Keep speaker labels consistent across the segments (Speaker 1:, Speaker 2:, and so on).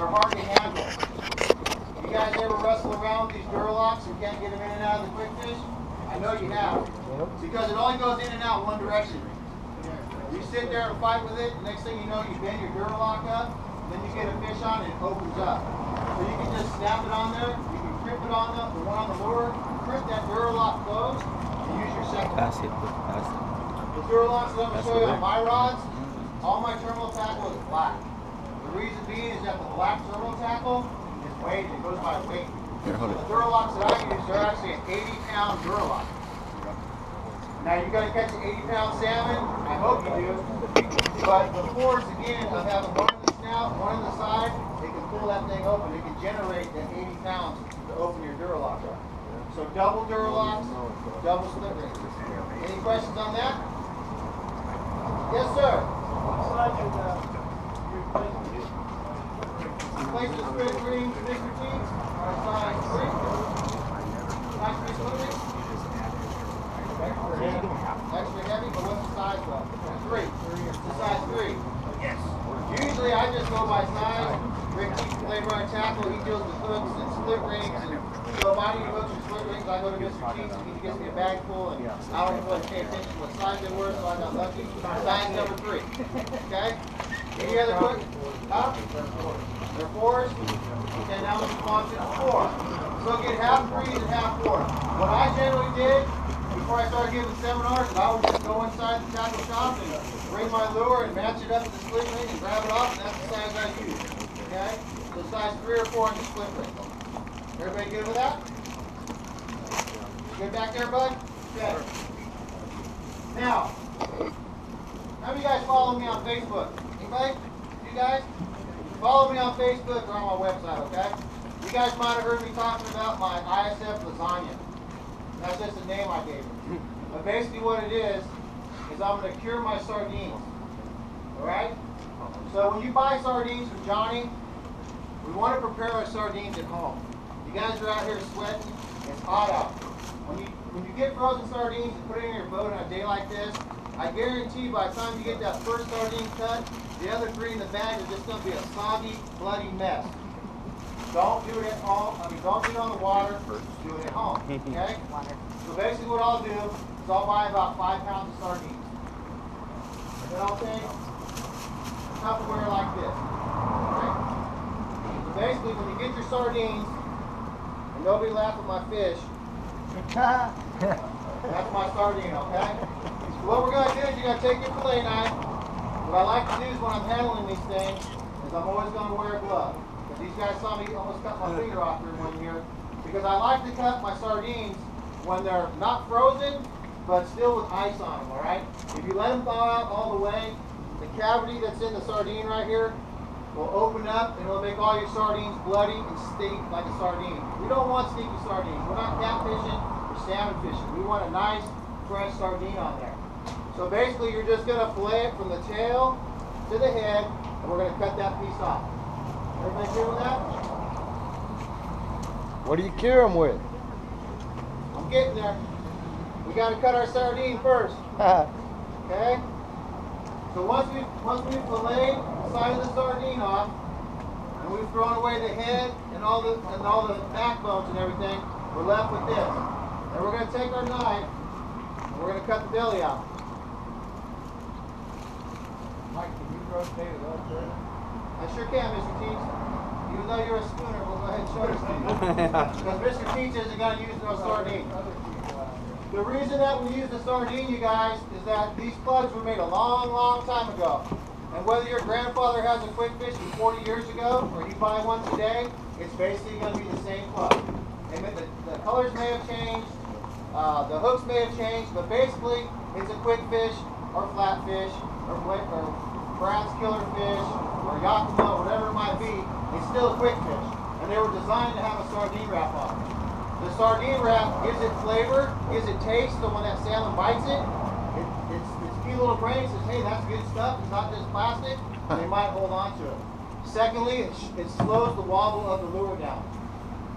Speaker 1: they're hard to handle. You guys ever wrestle around with these Durlocks and can't get them in and out of the quick fish? I know you have. It's because it only goes in and out one direction. You sit there and fight with it, the next thing you know, you bend your Durlock up, then you get a fish on and it opens up. So you can just snap it on there, you can grip it on the one on the lure, grip that Durlock closed, and use your second.
Speaker 2: Pass it, pass it.
Speaker 1: The Durlocks that I'm going to show you on my rods, all my terminal tackle is black. The reason being is that the black terminal tackle is weighted, it goes by weight.
Speaker 2: Here, hold it.
Speaker 1: The Durlocks that I use, they're actually an 80-pound Durlock. Now you're going to catch an 80-pound salmon, I hope you do, but the force again of having one in the snout, one in the side, it can pull that thing open. It can generate that 80 pounds to open your Durlock up. So double Durlocks, double split rings. Any questions on that? Yes, sir. Place the split rings, Mr. Teats, on size 3. Size 3 split rings. Extra heavy, but what's the size though? 3. It's the size 3. Yes. Usually I just go by size. Rick keeps the labor on tackle, he deals with hooks and split rings. And so if I need hooks and split rings, I go to Mr. Keats and he gives me a bag full, and I don't really pay attention to what size they were, so I got lucky. Size number 3. Okay? Any other questions? Huh? They're 4s? Okay, now let's move on to the 4. So get half 3s and half 4s. What I generally did before I started giving seminars, I would just go inside the tackle shop and bring my lure and match it up with the split ring and grab it off, and that's the size I use. Okay? So size 3 or 4 on the split ring. Everybody good with that? Good back there, bud? Okay. Now, how many of you guys follow me on Facebook? Anybody? You guys? Follow me on Facebook or on my website, okay? You guys might have heard me talking about my ISF lasagna. That's just the name I gave it. But basically what it is I'm going to cure my sardines. Alright? So when you buy sardines from Johnny, we want to prepare our sardines at home. You guys are out here sweating, it's hot out. When you get frozen sardines and put it in your boat on a day like this, I guarantee by the time you get that first sardine cut, the other 3 in the bag is just going to be a soggy, bloody mess. Don't do it at home. Don't do it on the water. Do it at home. Okay? So basically what I'll do is I'll buy about 5 pounds of sardines. And then I'll take a Tupperware like this. Okay? So basically when you get your sardines, and nobody laugh at my fish, that's my sardine, okay? So what we're going to do is you're going to take your fillet knife. What I like to do is when I'm handling these things, is I'm always going to wear a glove. These guys saw me almost cut my finger off here one year because I like to cut my sardines when they're not frozen but still with ice on them, alright? If you let them thaw out all the way, the cavity that's in the sardine right here will open up and it'll make all your sardines bloody and stink like a sardine. We don't want stinky sardines. We're not catfishing or salmon fishing. We want a nice fresh sardine on there. So basically you're just going to fillet it from the tail to the head and we're going to cut that piece off. Everybody good with that?
Speaker 3: What do you cure them with?
Speaker 1: I'm getting there. We got to cut our sardine first. Okay? So once we've filleted the side of the sardine off, and we've thrown away the head and all the backbones and everything, we're left with this. Then we're going to take our knife and we're going to cut the belly out.
Speaker 3: Mike, can you rotate it up there?
Speaker 1: I sure can, Mr. Teach. Even though you're a schooner, we'll go ahead and show this to you. Because Mr. Teach isn't going to use no sardine. The reason that we use the sardine, you guys, is that these plugs were made a long, long time ago. And whether your grandfather has a quick fish from 40 years ago, or you buy one today, it's basically going to be the same plug. And the colors may have changed, the hooks may have changed, but basically, it's a quick fish, or flatfish, or Brown's killer fish, or Yakima, whatever it might be, it's still a quick fish. And they were designed to have a sardine wrap on it. The sardine wrap gives it flavor, gives it taste, so when that salmon bites it, its cute little brain says, hey, that's good stuff, it's not just plastic, and they might hold on to it. Secondly, it slows the wobble of the lure down.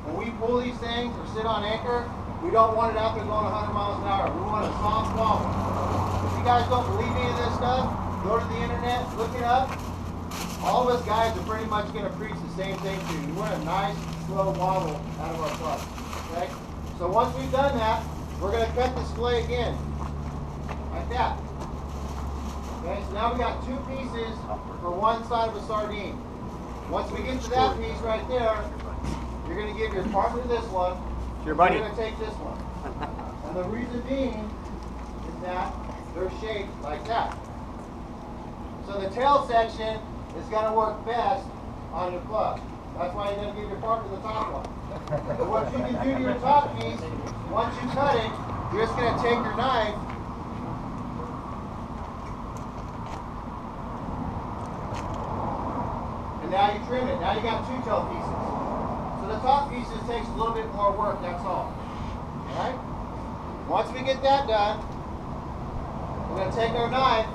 Speaker 1: When we pull these things or sit on anchor, we don't want it out there going 100 miles an hour. We want a soft wobble. If you guys don't believe any of this stuff, go to the internet, look it up. all of us guys are pretty much going to preach the same thing to you. We want a nice, slow waddle out of our plug. Okay? So once we've done that, we're going to cut this fillet again. Like that. Okay, so now we got 2 pieces for one side of a sardine. Once we get to that piece right there, you're going to give your partner this one.
Speaker 2: Your buddy.
Speaker 1: You're going to take this one. And the reason being is that they're shaped like that. So the tail section is going to work best on your plug. That's why you're going to give your partner the top one. But what you can do to your top piece, once you cut it, you're just going to take your knife and now you trim it. Now you got 2 tail pieces. So the top pieces takes a little bit more work, that's all. Alright? Once we get that done, we're going to take our knife,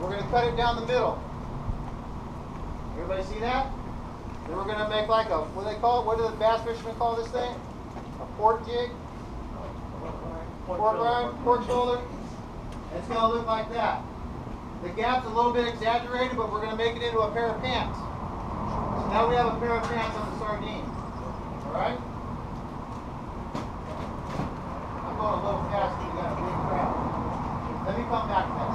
Speaker 1: we're going to cut it down the middle. Everybody see that? Then we're going to make like a, what do they call it? What do the bass fishermen call this thing? A pork jig? Pork rind? Pork shoulder? It's going to look like that. The gap's a little bit exaggerated, but we're going to make it into a pair of pants. So now we have a pair of pants on the sardine. Alright? I'm going a little fast because we got a big crowd. Let me come back to that.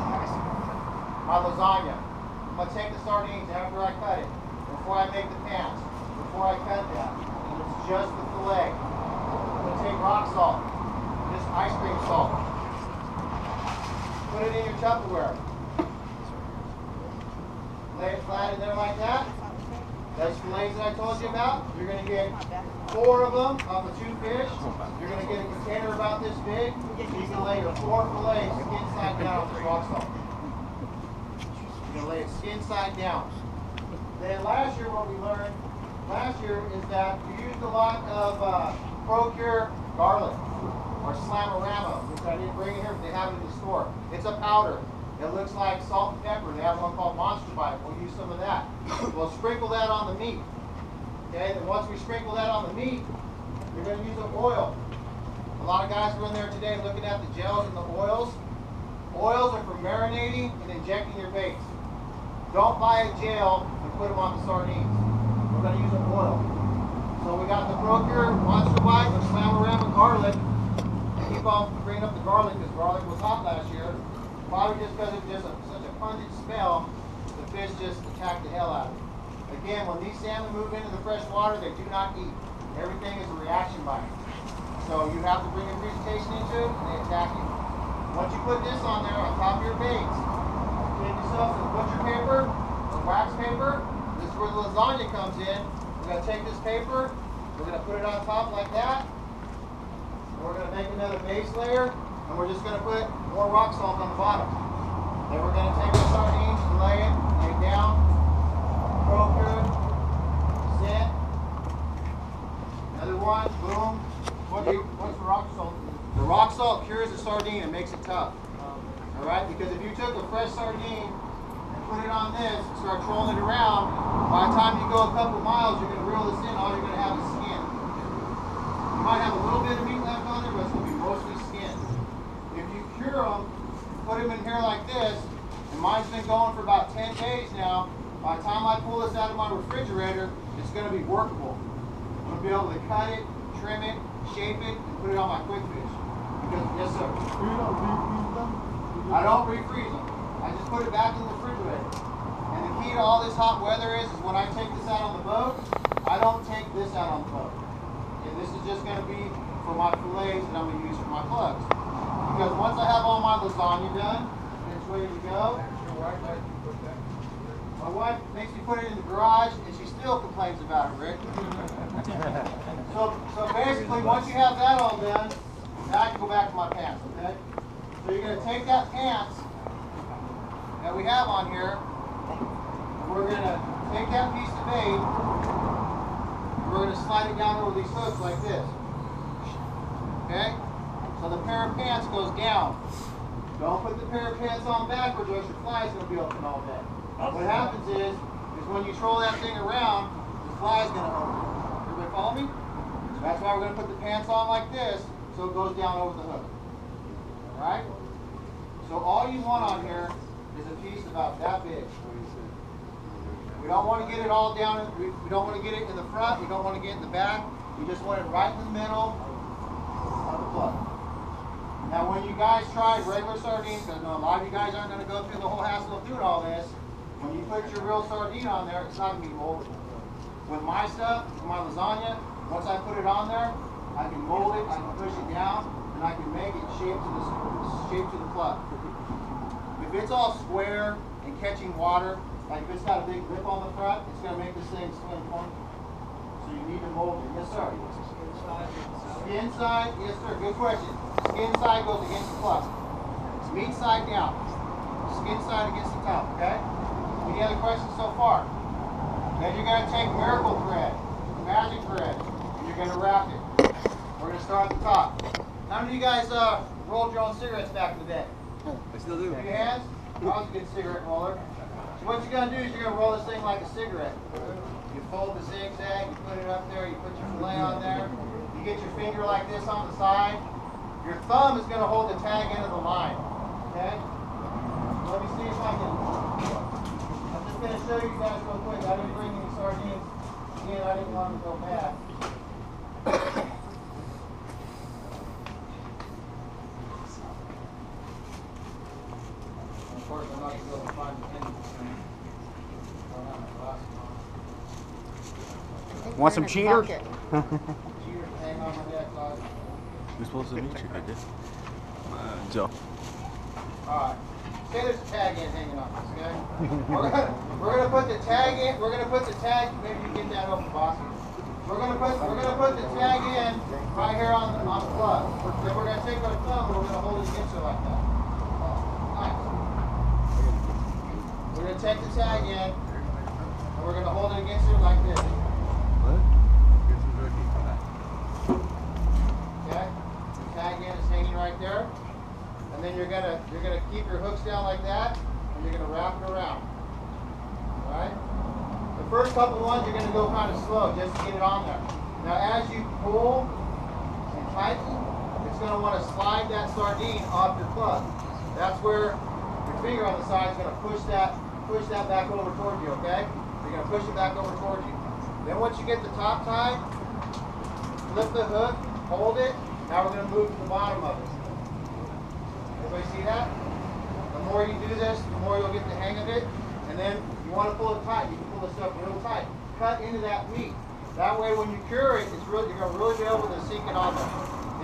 Speaker 1: My lasagna. I'm going to take the sardines after I cut it, before I make the pants, before I cut that. It's just the fillet. I'm going to take rock salt, just ice cream salt. Put it in your Tupperware. Lay it flat in there like that. Those fillets that I told you about, you're going to get 4 of them off of 2 fish. You're going to get a container about this big. So you can lay your 4 fillets skin side down with rock salt. You're going to lay it skin side down. Then last year what we learned, is that you used a lot of Procure garlic or Slamorama, which I didn't bring in here, but they have it in the store. It's a powder. It looks like salt and pepper. They have one called Monster Bite. We'll use some of that. We'll sprinkle that on the meat. Okay, then once we sprinkle that on the meat, you're going to use an oil. A lot of guys were in there today looking at the gels and the oils. Oils are for marinating and injecting your baits. Don't buy a gel and put them on the sardines. We're going to use an oil. So we got the Procure Monster Bite with Slamorama garlic. Keep on bringing up the garlic because garlic was hot last year. Probably just because it's just such a pungent smell, the fish just attack the hell out of it. Again, when these salmon move into the fresh water, they do not eat. Everything is a reaction bite. So you have to bring your presentation into it and they attack you. Once you put this on there on top of your baits, take yourself some butcher paper or wax paper. This is where the lasagna comes in. We're going to take this paper, we're going to put it on top like that. And we're going to make another base layer. And we're just going to put more rock salt on the bottom. Then we're going to take the sardines and lay it down. Procure, set. Another one, boom. What's the rock salt? The rock salt cures the sardine and makes it tough. Alright, because if you took a fresh sardine and put it on this and start trolling it around, by the time you go a couple miles, you're going to reel this in, all you're going to have is skin. You might have a little bit of meat left on there, but it's going to be mostly skin. If you cure them, put them in here like this, and mine's been going for about 10 days now. By the time I pull this out of my refrigerator, it's going to be workable. I'm going to be able to cut it, trim it, shape it, and put it on my quick fish. Because, yes sir.
Speaker 3: You don't refreeze them?
Speaker 1: I don't refreeze them. I just put it back in the refrigerator. And the key to all this hot weather is when I take this out on the boat, I don't take this out on the boat. And this is just going to be for my fillets that I'm going to use for my plugs. Because once I have all my lasagna done, and it's ready to go,
Speaker 3: Your wife likes you put that?
Speaker 1: my wife makes me put it in the garage, and she still complains about it, Rick. So basically, once you have that all done, now I can go back to my pants, okay? So you're going to take that pants that we have on here, and we're going to take that piece of bait, and we're going to slide it down over these hooks like this. Okay? So the pair of pants goes down. Don't put the pair of pants on backwards or else your fly is going to be open all day. What happens is when you troll that thing around, the fly is going to open. Everybody follow me? So that's why we're going to put the pants on like this so it goes down over the hook. Alright? So all you want on here is a piece about that big. We don't want to get it all down. We don't want to get it in the front. We don't want to get it in the back. We just want it right in the middle of the plug. Now, when you guys try regular sardines, because I know a lot of you guys aren't going to go through the whole hassle of doing all this. When you put your real sardine on there, it's not going to be molded. With my stuff, with my lasagna, once I put it on there, I can mold it, I can push it down, and I can make it shape to the plug. If it's all square and catching water, like if it's got a big lip on the front, it's going to make this thing swim funky. So you need to mold it. Yes, sir. Skin side, yes, sir. Good question. Skin side goes against the plug. Meat side down. Skin side against the top, okay? Any other questions so far? Then you're going to take miracle thread, magic thread, and you're going to wrap it. We're going to start at the top. How many of you guys rolled your own cigarettes back in the day?
Speaker 2: I still do.
Speaker 1: Your hands? I was a good cigarette roller. So what you're going to do is you're going to roll this thing like a cigarette. You fold the zigzag, you put it up there, you put your fillet on there. You get your finger like this on the side. Your thumb is going to hold the tag end of the line. Okay? Let me see if I can. I'm just going to show you guys real quick. I didn't bring any sardines. Again, I didn't want them to go bad. Of course, I'm not going to be able to find the end.
Speaker 4: Want some cheater?
Speaker 1: Cheater, hang on my neck, guys.
Speaker 2: We're supposed to meet you, I guess. Joe.
Speaker 1: Alright. Say there's a tag end hanging on this, okay? We're gonna put the tag in. We're gonna put the tag. Maybe you get that open, boss. We're gonna put the tag in right here on the plug. Then we're gonna take our thumb and we're gonna hold it against it like that. Nice. We're gonna take the tag in and we're gonna hold it against it like this. Okay? The tag end is hanging right there. And then you're gonna keep your hooks down like that, and you're gonna wrap it around. Alright? The first couple ones you're gonna go kind of slow just to get it on there. Now as you pull and tighten, it's gonna want to slide that sardine off your plug. That's where your finger on the side is gonna push that back over toward you, okay? You're gonna push it back over toward you. Then once you get the top tied, flip the hook, hold it. Now we're gonna move to the bottom of it. Everybody see that? The more you do this, the more you'll get the hang of it. And then you want to pull it tight. You can pull this stuff real tight. Cut into that meat. That way when you cure it, you're going to really be able to sink it on there.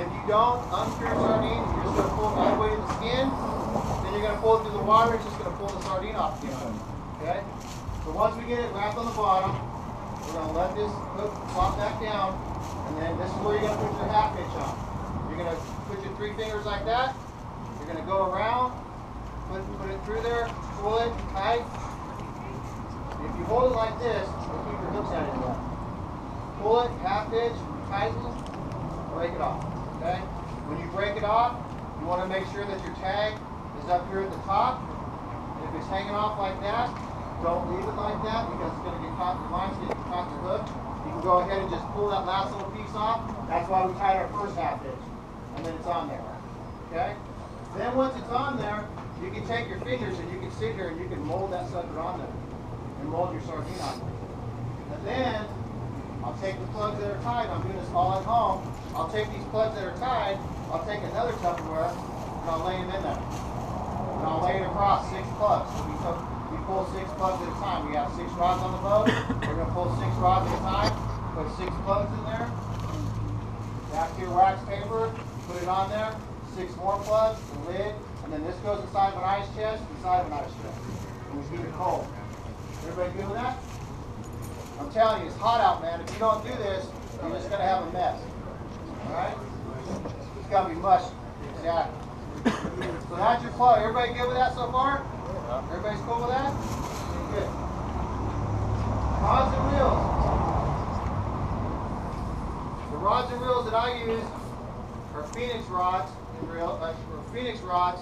Speaker 1: If you don't uncure sardine, you're just going to pull it all the way to the skin. Then you're going to pull it through the water. It's just going to pull the sardine off again. Okay? So once we get it wrapped on the bottom, we're going to let this hook flop back down. And then this is where you're going to put your half hitch on. You're going to put your 3 fingers like that. You're going to go around, put it through there, pull it tight. If you hold it like this, you'll keep your hooks at it. Pull it, half hitch, tighten, break it off. Okay? When you break it off, you want to make sure that your tag is up here at the top. And if it's hanging off like that, don't leave it like that because it's going to get caught in the line, it's going to get caught in the hook. You can go ahead and just pull that last little piece off. That's why we tied our first half hitch. And then it's on there. Okay? Then once it's on there, you can take your fingers and you can sit here and you can mold that sucker on there. And mold your sardine on there. And then, I'll take the plugs that are tied. I'm doing this all at home. I'll take these plugs that are tied. I'll take another Tupperware and I'll lay them in there. And I'll lay it across 6 plugs. So we pull 6 plugs at a time. We have 6 rods on the boat. We're going to pull 6 rods at a time. Put 6 plugs in there. Back to your wax paper. Put it on there. 6 more plugs, the lid, and then this goes inside of an ice chest, inside of an ice chest. And we keep it cold. Everybody good with that? I'm telling you, it's hot out, man. If you don't do this, you're just going to have a mess. Alright? It's going to be mushy. Exactly. So that's your plug. Everybody good with that so far? Everybody's cool with that? Good. Rods and reels. The rods and reels that I use are Phoenix rods. Phoenix rods,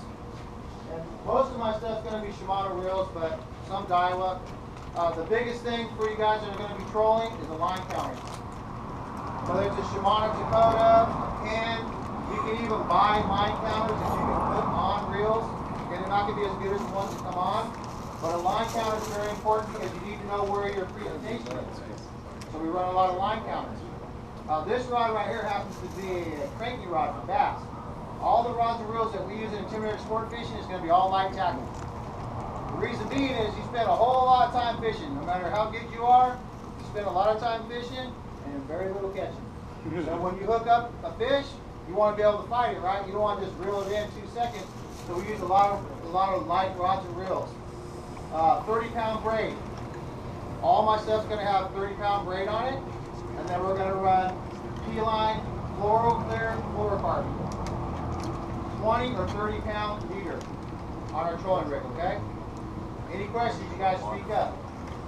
Speaker 1: and most of my stuff is going to be Shimano reels, but some Daiwa. The biggest thing for you guys that are going to be trolling is a line counter. Whether it's a Shimano Dakota, a Ken, you can even buy line counters that you can put on reels. Okay, they're not going to be as good as the ones that come on, But a line counter is very important because you need to know where your presentation is. So we run a lot of line counters. This rod right here happens to be a cranky rod for bass. All the rods and reels that we use in Intimidator sport fishing is going to be all light tackle. The reason being is you spend a whole lot of time fishing. No matter how good you are, you spend a lot of time fishing and very little catching. So when you hook up a fish, you want to be able to fight it, right? You don't want to just reel it in 2 seconds. So we use a lot of light rods and reels. 30-pound braid. All my stuff's going to have 30-pound braid on it, and then we're going to run P-line, fluoro clear, fluorocarbon. 20 or 30-pound leader on our trolling rig, okay? Any questions, you guys speak up,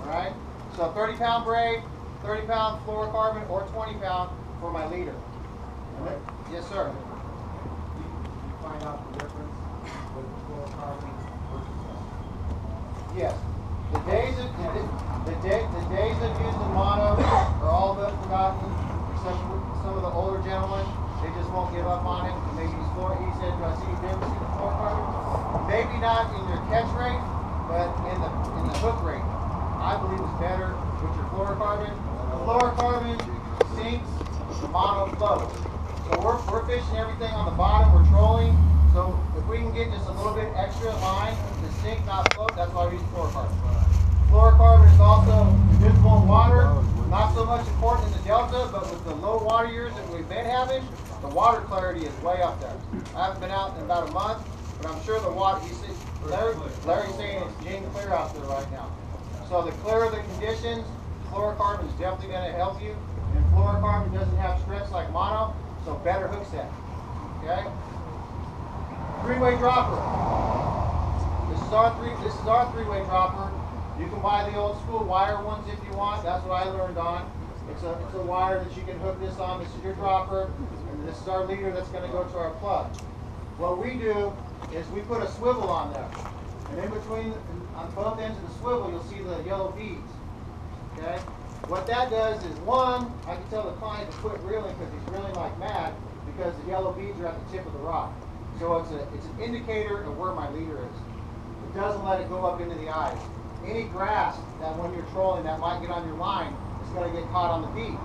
Speaker 1: all right? So 30-pound braid, 30-pound fluorocarbon, or 20-pound for my leader. Yes, sir.
Speaker 3: You find out the difference with fluorocarbon versus
Speaker 1: Yes. The days of using mono are all but forgotten, except for some of the older gentlemen. They just won't give up on it. And they use fluor. He said, "Do I see you ever see the fluorocarbon?" Maybe not in your catch rate, but in the hook rate. I believe it's better with your fluorocarbon. The fluorocarbon sinks, the mono floats. So we're fishing everything on the bottom. We're trolling. So if we can get just a little bit extra line to sink, not float, that's why we use fluorocarbon. Fluorocarbon is also visible in water. Not so much important in the delta, but with the low water years that we've been having, the water clarity is way up there. I haven't been out in about a month, but I'm sure the water, Larry's saying it's gin clear out there right now. So the clearer the conditions, fluorocarbon is definitely going to help you. And fluorocarbon doesn't have stretch like mono, so better hook set. Okay? Three-way dropper. This is our three-way dropper. You can buy the old school wire ones if you want. That's what I learned on. It's a wire that you can hook this on. This is your dropper, and this is our leader that's going to go to our plug. What we do is we put a swivel on there, and in between, on both ends of the swivel, you'll see the yellow beads. Okay. What that does is, one, I can tell the client to quit reeling because he's reeling like mad because the yellow beads are at the tip of the rod. So it's an indicator of where my leader is. It doesn't let it go up into the eyes. Any grass that when you're trolling that might get on your line is going to get caught on the bead.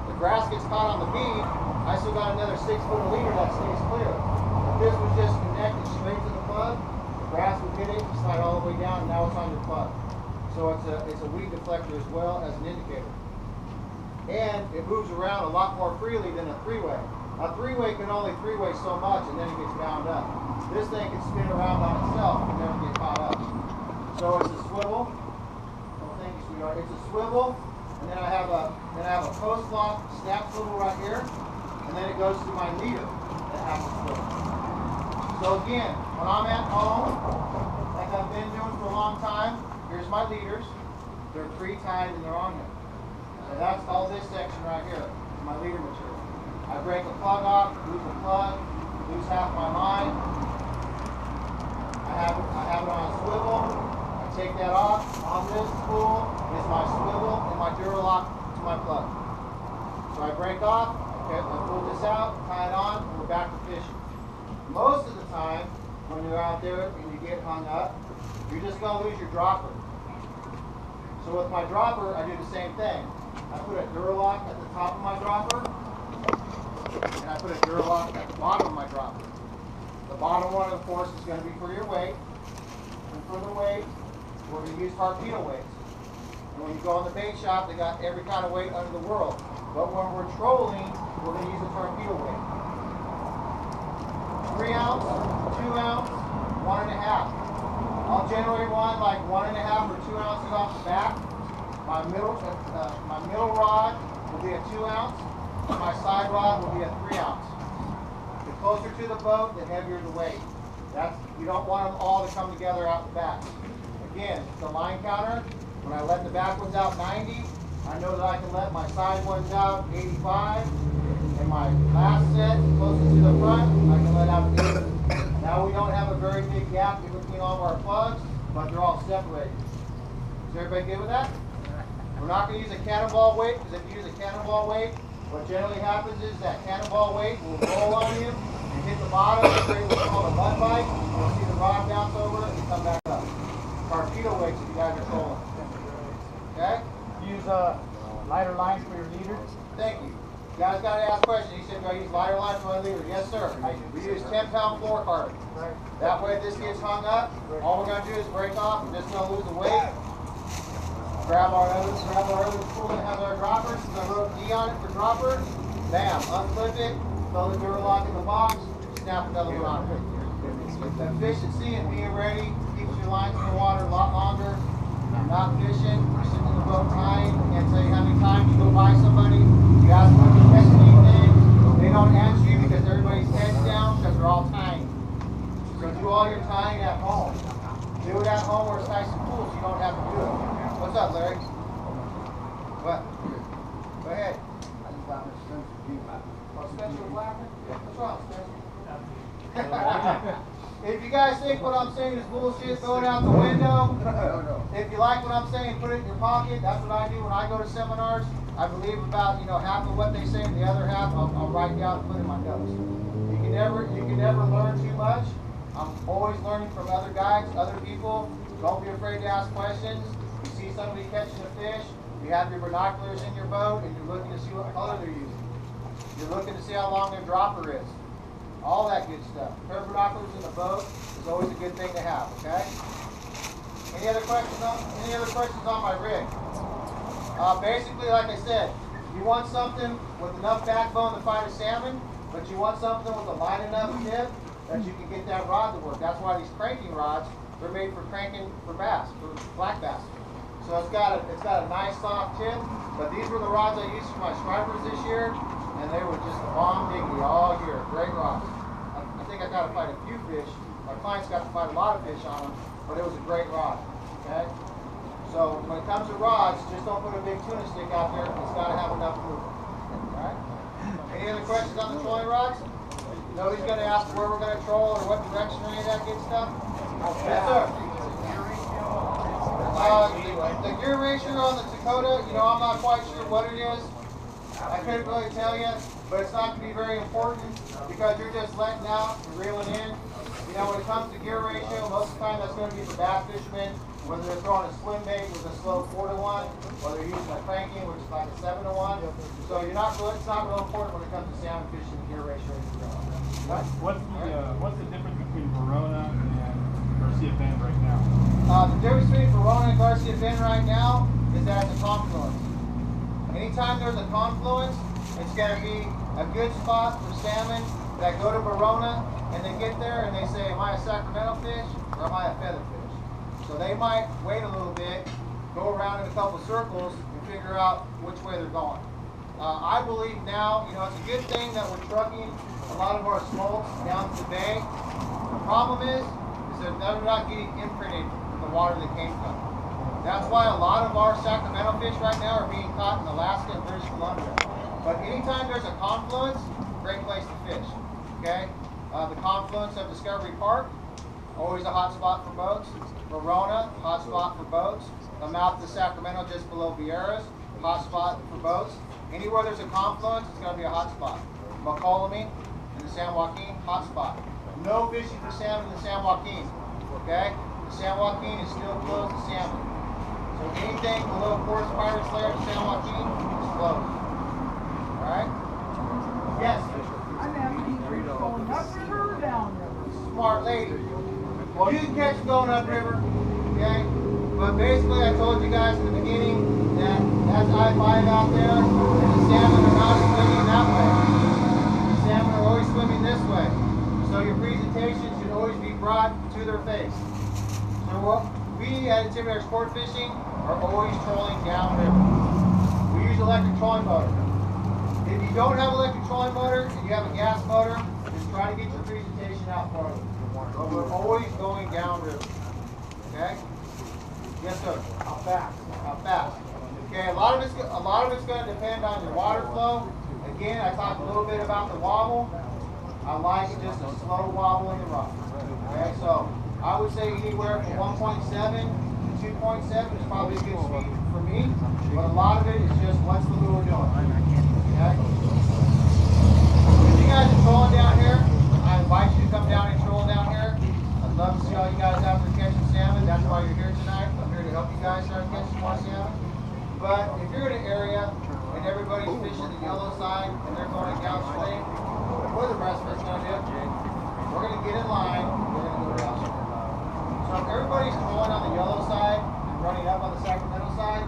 Speaker 1: The grass gets caught on the bead, I still got another 6 foot of leader that stays clear. If this was just connected straight to the plug, the grass would hit it, slide all the way down, and now it's on your plug. So it's a weed deflector as well as an indicator. And it moves around a lot more freely than a three-way. A three-way can only three-way so much and then it gets bound up. This thing can spin around on itself and never get caught up. So it's a swivel. Oh, thank you, sweetheart. It's a swivel, and then I have a post lock snap swivel right here, and then it goes to my leader that has a swivel. So again, when I'm at home, like I've been doing for a long time, here's my leaders. They're pre-tied and they're on here. So that's all this section right here, my leader material. I break a plug off, lose a plug, lose half my line. I have it on a swivel. Take that off. On this spool is my swivel and my Duralock to my plug. So I break off, okay, I pull this out, tie it on, and we're back to fishing. Most of the time, when you're out there and you get hung up, you're just going to lose your dropper. So with my dropper, I do the same thing. I put a Duralock at the top of my dropper, and I put a Duralock at the bottom of my dropper. The bottom one, of course, is going to be for your weight. And for the weight, we're going to use torpedo weights. And when you go in the bait shop, they got every kind of weight under the world. But when we're trolling, we're going to use a torpedo weight. 3 ounce, 2 ounce, 1.5. I'll generally run like 1.5 or 2 ounces off the back. My middle rod will be a 2 ounce. And my side rod will be a 3 ounce. The closer to the boat, the heavier the weight. You don't want them all to come together out the back. Again, the line counter, when I let the back ones out 90, I know that I can let my side ones out 85, and my last set, closest to the front, I can let out 80. Now we don't have a very big gap in between all of our plugs, but they're all separated. Is everybody good with that? We're not going to use a cannonball weight, because if you use a cannonball weight, what generally happens is that cannonball weight will roll on you and hit the bottom and create what's called a mud bite. You'll see the rod bounce over it and come back up. torpedo weights if you guys are trolling. Okay?
Speaker 3: Use lighter lines for your leader.
Speaker 1: Thank you. You guys got to ask questions. He said, do I use lighter lines for my leader? Yes, sir. We use 10-pound fluorocarbon. That way, if this gets hung up, all we're going to do is break off. We're just going to lose the weight. Grab our other spool that has our droppers. There's a little D on it for dropper. Bam. Unclip it. Throw the Duralock in the box. Snap another one on it. Efficiency and being ready keeps your lines in the water a lot longer. You're not fishing. You're sitting in the boat tying. I can't tell you how many times you go by somebody. You ask them to catch anything. They don't answer you because everybody's heads down because they're all tying. So do all your tying at home. Do it at home where it's nice and cool so you don't have to do it. What's up, Larry? What? Go ahead. Oh, Spencer was laughing? What's wrong, Spencer? If you guys think what I'm saying is bullshit, throw it out the window. If you like what I'm saying, put it in your pocket. That's what I do when I go to seminars. I believe about half of what they say, and the other half I'll write down and put in my notes. You can never learn too much. I'm always learning from other guides, other people. Don't be afraid to ask questions. You see somebody catching a fish, you have your binoculars in your boat, and you're looking to see what color they're using. You're looking to see how long their dropper is. All that good stuff. Pair of binoculars in the boat is always a good thing to have, okay? Any other questions on my rig? Basically, like I said, you want something with enough backbone to fight a salmon, but you want something with a light enough tip that you can get that rod to work. That's why these cranking rods, they're made for cranking for bass, for black bass. So it's got a nice soft tip, but these were the rods I used for my stripers this year, and they were just a bomb diggity all year. Great rods. I think I got to fight a few fish. My clients got to fight a lot of fish on them, but it was a great rod. Okay? So when it comes to rods, just don't put a big tuna stick out there. It's got to have enough movement. Alright? Any other questions on the trolling rods? Nobody's going to ask where we're going to troll or what direction or any of that good stuff? Yes, sir. The gear ratio on the Dakota, I'm not quite sure what it is. I couldn't really tell you, but it's not going to be very important because you're just letting out and reeling in. When it comes to gear ratio, most of the time that's going to be for bass fishermen, whether they're throwing a swim bait with a slow 4-to-1, or they're using a cranking, which is like a 7-to-1. So it's not real important when it comes to salmon fishing gear ratio.
Speaker 4: What's the difference between Verona and Garcia Bend right now?
Speaker 1: The difference between Verona and Garcia Bend right now is that it's a confluence. Anytime there's a confluence, it's going to be a good spot for salmon that go to Verona and they get there and they say, am I a Sacramento fish or am I a feather fish? So they might wait a little bit, go around in a couple circles and figure out which way they're going. I believe now, it's a good thing that we're trucking a lot of our smolts down to the bay. The problem is that they're not getting imprinted in the water they came from. That's why a lot of our Sacramento fish right now are being caught in Alaska and British Columbia. But anytime there's a confluence, great place to fish. Okay? The confluence of Discovery Park, always a hot spot for boats. Verona, hot spot for boats. The mouth of Sacramento just below Vieira's, hot spot for boats. Anywhere there's a confluence, it's going to be a hot spot. Mokelumne and the San Joaquin, hot spot. No fishing for salmon in the San Joaquin. Okay? The San Joaquin is still closed to salmon. So anything below Forest Pirates Lair in San Joaquin is closed. Alright? Yes?
Speaker 5: Going upriver or downriver?
Speaker 1: Smart lady. Well, you can catch them going upriver, okay? But basically, I told you guys in the beginning that that's I-5 out there, and the salmon are not swimming that way. The salmon are always swimming this way. So your presentation should always be brought to their face. So we at Intimidator Sportfishing are always trolling downriver. We use electric trolling motor. If you don't have an electric trolling motor and you have a gas motor, just try to get your presentation out farther. But we're always going downriver. Okay? Yes, sir.
Speaker 3: How fast?
Speaker 1: How fast? Okay, a lot of it's going to depend on your water flow. Again, I talked a little bit about the wobble. I like just a slow wobble in the rock. Okay, so I would say anywhere from 1.7 to 2.7 is probably a good speed for me. But a lot of it is just what's the lure doing. Okay? If you guys are trolling down here, invite you to come down and troll down here. I'd love to see all you guys out there catching salmon. That's why you're here tonight. yellow side and they're going downstream, what are the rest of us going to do? We're going to get in line, we're going to go downstream. So if everybody's trolling on the yellow side and running up on the Sacramento side,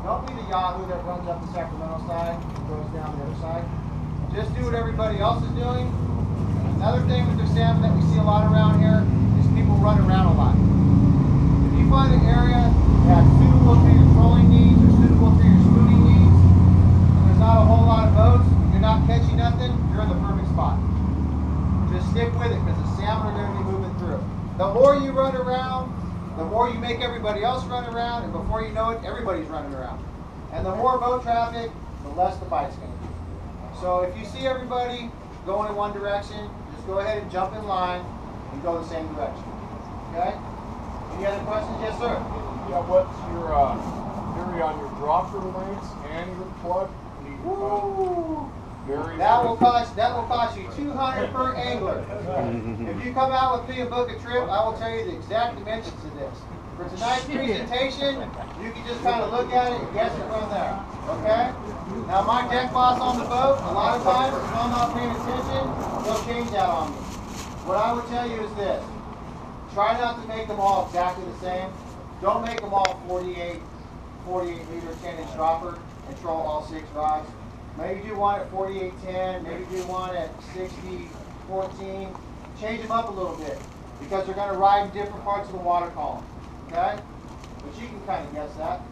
Speaker 1: don't be the Yahoo that runs up the Sacramento side and goes down the other side. Just do what everybody else is doing. Another thing with the salmon that we see a lot around here is people run around a lot. If you find an area that's suitable to your trolling needs or suitable to your spooning needs, and there's not a whole lot of boats, you're not catching nothing, you're in the perfect spot. Just stick with it because the salmon are going to be moving through. The more you run around, the more you make everybody else run around, and before you know it, everybody's running around. And the more boat traffic, the less the bite's going to be. So if you see everybody going in one direction, just go ahead and jump in line and go the same direction. Okay? Any other questions? Yes, sir.
Speaker 6: Yeah, what's your theory on your dropper lengths and your plug?
Speaker 1: That will cost you $200 per angler. If you come out with me and book a trip, I will tell you the exact dimensions of this. For tonight's presentation, you can just kind of look at it and guess it from there. Okay? Now my deck boss on the boat, a lot of times, if I'm not paying attention, they'll change that on me. What I would tell you is this. Try not to make them all exactly the same. Don't make them all 48 liter 10-inch dropper and troll all 6 rods. Maybe do one at 48-10, maybe do one at 60-14. Change them up a little bit because they're going to ride in different parts of the water column. Okay? But you can kind of guess that,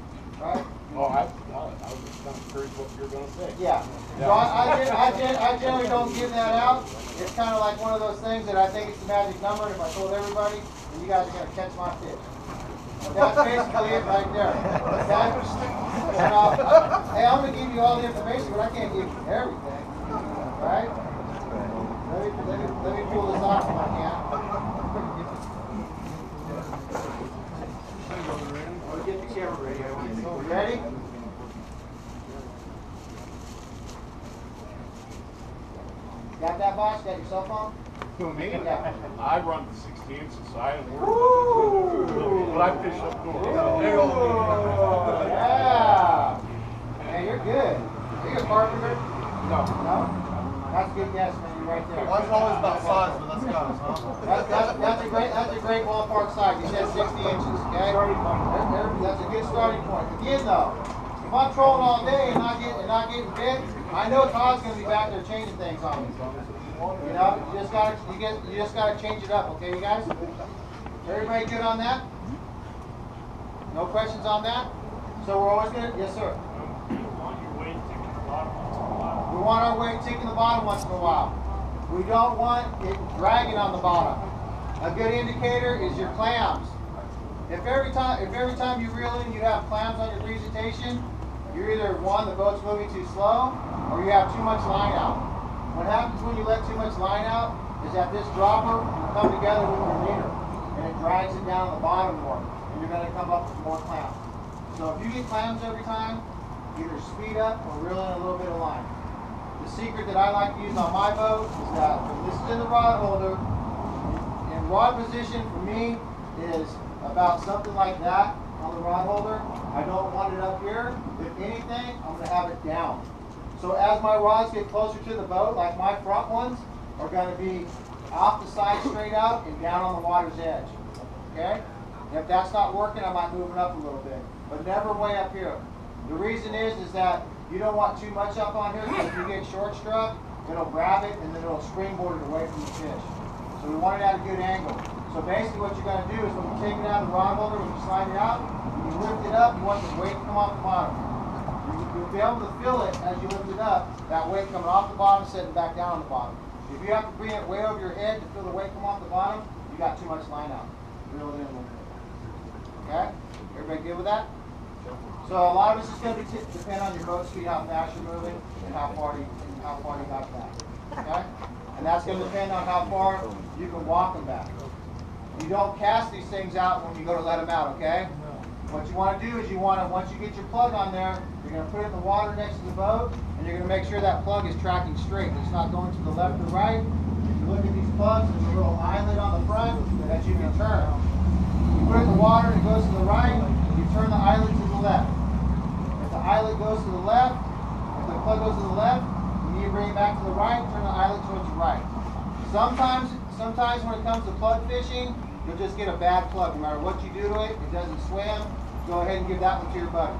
Speaker 1: right?
Speaker 6: Oh, I was just kind of curious what you're going to say.
Speaker 1: Yeah. So I generally don't give that out. It's kind of like one of those things that I think it's the magic number, and if I told everybody, then you guys are going to catch my fish. But that's basically it right there. Okay? And, hey, I'm going to give you all the information, but I can't give you everything. Right? Let me pull this off if I can. I'll get the camera ready. You ready? Got that, boss? Got your cell phone?
Speaker 6: Who, me?
Speaker 1: Yeah.
Speaker 6: I run the 16th society. But I fish up north.
Speaker 1: Yeah. Hey, you're good. Are you a carpenter?
Speaker 6: No.
Speaker 1: No? That's a good guess, man. You're right there.
Speaker 7: Mine's always about size, but let's go.
Speaker 1: That's a great ballpark size. You said 60 inches, okay? That's a good starting point. Again, though, if I'm trolling all day and not getting bit, I know Todd's going to be back there changing things on me. You know, you just gotta change it up, okay, you guys? Everybody good on that? No questions on that? So we're always gonna, yes, sir. We want our weight ticking the bottom once in a while. We don't want it dragging on the bottom. A good indicator is your clams. If every time you reel in you have clams on your presentation, you're either one, the boat's moving too slow, or you have too much line out. What happens when you let too much line out is that this dropper will come together with your leader, and it drags it down the bottom more, and you're going to come up with more clams. So if you get clams every time, either speed up or reel in a little bit of line. The secret that I like to use on my boat is that when this is in the rod holder, and rod position for me is about something like that on the rod holder. I don't want it up here. If anything, I'm going to have it down. So as my rods get closer to the boat, like my front ones, are going to be off the side straight out and down on the water's edge. Okay? If that's not working, I might move it up a little bit. But never way up here. The reason is that you don't want too much up on here because if you get short struck, it'll grab it and then it'll springboard it away from the fish. So we want it at a good angle. So basically what you're going to do is when you take it out of the rod holder, when you slide it out, when you lift it up, you want the weight to come off the bottom. You'll be able to feel it as you lift it up, that weight coming off the bottom, sitting back down on the bottom. If you have to bring it way over your head to feel the weight come off the bottom, you got too much line out. Reel it in a little bit. Okay? Everybody good with that? So a lot of this is going to depend on your boat speed, how fast you're moving, and how far you got back. Okay? And that's going to depend on how far you can walk them back. You don't cast these things out when you go to let them out, okay? What you want to do is once you get your plug on there, you're going to put it in the water next to the boat, and you're going to make sure that plug is tracking straight. It's not going to the left or right. If you look at these plugs, there's a little eyelet on the front that you can turn. You put it in the water, it goes to the right, you turn the eyelet to the left. If the eyelet goes to the left, if the plug goes to the left, you need to bring it back to the right, turn the eyelet towards the right. Sometimes when it comes to plug fishing, you'll just get a bad plug. No matter what you do to it, it doesn't swim. Go ahead and give that one to your buddy.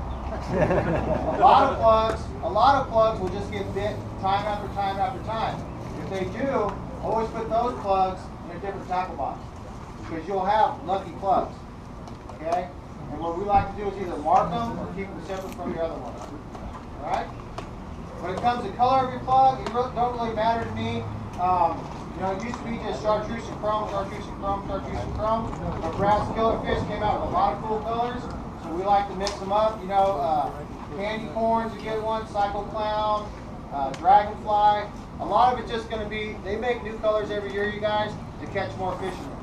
Speaker 1: A lot of plugs will just get bit time after time after time. If they do, always put those plugs in a different tackle box, because you'll have lucky plugs. Okay? And what we like to do is either mark them or keep them separate from your other one. Alright? When it comes to color of your plug, it don't really matter to me. You know, it used to be just chartreuse and chrome, chartreuse and chrome, chartreuse and chrome. Our brass killer fish came out with a lot of cool colors, so we like to mix them up. You know, candy corn's a good one, cycle clown, dragonfly. A lot of it's just going to be, they make new colors every year, you guys, to catch more fish in them.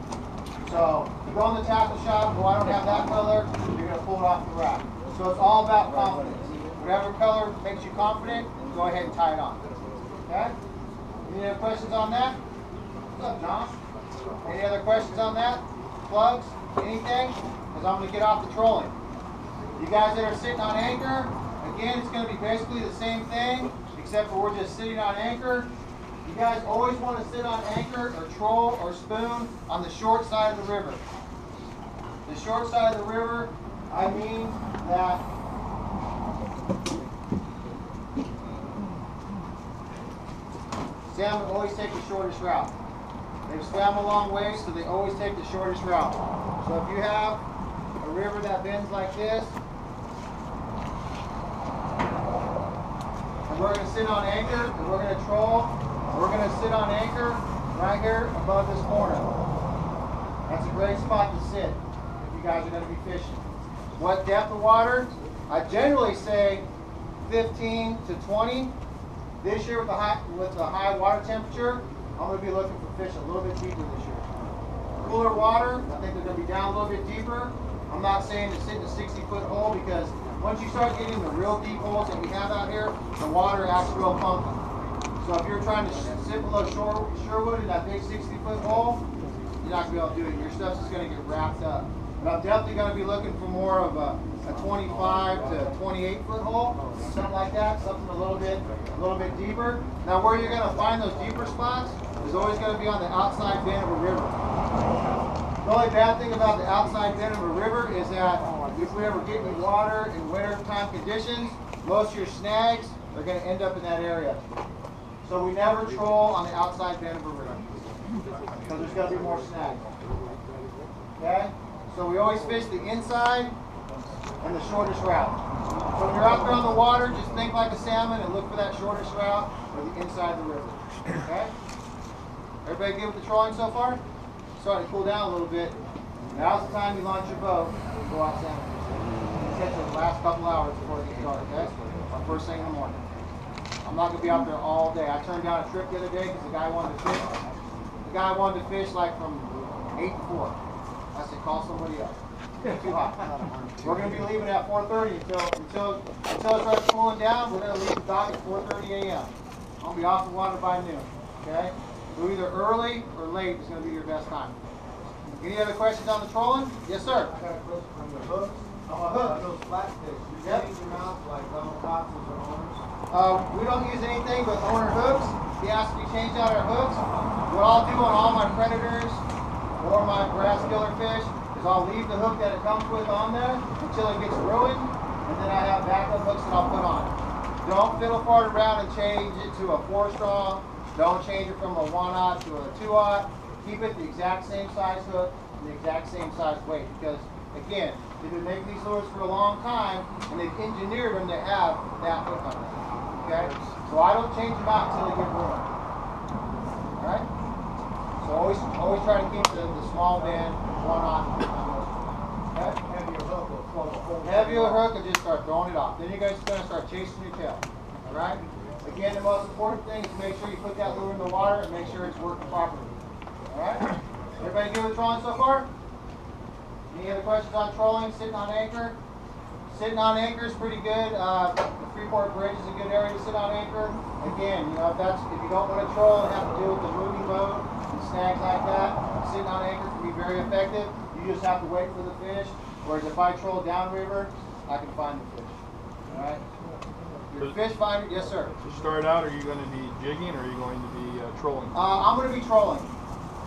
Speaker 1: So, you go in the tackle shop, I don't have that color, you're going to pull it off the rack. So it's all about confidence. Whatever color makes you confident, go ahead and tie it on. Okay? Any other questions on that? What's up, John? Any other questions on that? Plugs? Anything? Because I'm going to get off the trolling. You guys that are sitting on anchor, again, it's going to be basically the same thing, except for we're just sitting on anchor. You guys always want to sit on anchor or troll or spoon on the short side of the river. The short side of the river, I mean that salmon always take the shortest route. They've swam a long way, so they always take the shortest route. So if you have a river that bends like this, and we're going to sit on anchor, and we're going to troll, we're going to sit on anchor right here above this corner. That's a great spot to sit if you guys are going to be fishing. What depth of water? I generally say 15 to 20. This year with the high water temperature, I'm going to be looking for fish a little bit deeper this year. Cooler water, I think they're going to be down a little bit deeper. I'm not saying to sit in a 60-foot hole, because once you start getting the real deep holes that we have out here, the water acts real funky. So if you're trying to sit below Sherwood in that big 60-foot hole, you're not going to be able to do it. Your stuff's just going to get wrapped up. But I'm definitely going to be looking for more of a 25 to 28-foot hole, something like that, something a little bit deeper. Now, where you're going to find those deeper spots is always going to be on the outside bend of a river. The only bad thing about the outside bend of a river is that if we ever get any water in wintertime conditions, most of your snags are going to end up in that area. So we never troll on the outside bend of a river, because there's going to be more snags. Okay? So we always fish the inside and the shortest route. So when you're out there on the water, just think like a salmon and look for that shortest route or the inside of the river. Okay? Everybody good with the trolling so far? Starting to cool down a little bit. Now's the time you launch your boat and go out salmon fishing. Catch it the last couple hours before it gets dark, okay? Or first thing in the morning. I'm not going to be out there all day. I turned down a trip the other day because the guy wanted to fish. The guy wanted to fish like from 8 to 4. I said, call somebody else. It's too hot. We're going to be leaving at 4:30 until it starts cooling down. We're going to leave the dock at 4:30 a.m. I'll be off the water by noon. Okay? So either early or late is going to be your best time. Any other questions on the trolling? Yes, sir.
Speaker 7: I got a question on the hooks. On a hook, those flatfish, you change them out like double boxes or owners?
Speaker 1: We don't use anything but owner hooks. He asked me to change out our hooks. What I'll do on all my predators or my brass killer fish is I'll leave the hook that it comes with on there until it gets ruined, and then I have backup hooks that I'll put on. Don't fiddle fart around and change it to a 4-strong. Don't change it from a 1-aught to a 2-aught. Keep it the exact same size hook and the exact same size weight, because again, they've been making these lures for a long time and they've engineered them to have that hook on them. Okay? So I don't change them out until they get ruined. Alright? So always try to keep the small bend 1-aught. Okay?
Speaker 7: Heavier hook will float the whole
Speaker 1: Heavier hook and just start throwing it off. Then you guys are going to start chasing your tail. Alright? Again, the most important thing is to make sure you put that lure in the water and make sure it's working properly. Alright? Everybody good with trolling so far? Any other questions on trolling? Sitting on anchor? Sitting on anchor is pretty good. The Freeport Blvd is a good area to sit on anchor. Again, you know, if you don't want to troll and have to deal with the moving boat and snags like that, sitting on anchor can be very effective. You just have to wait for the fish. Whereas if I troll downriver, I can find the fish. Alright? Your fish finder, yes sir.
Speaker 6: To start out, are you going to be jigging or are you going to be trolling?
Speaker 1: I'm going to be trolling.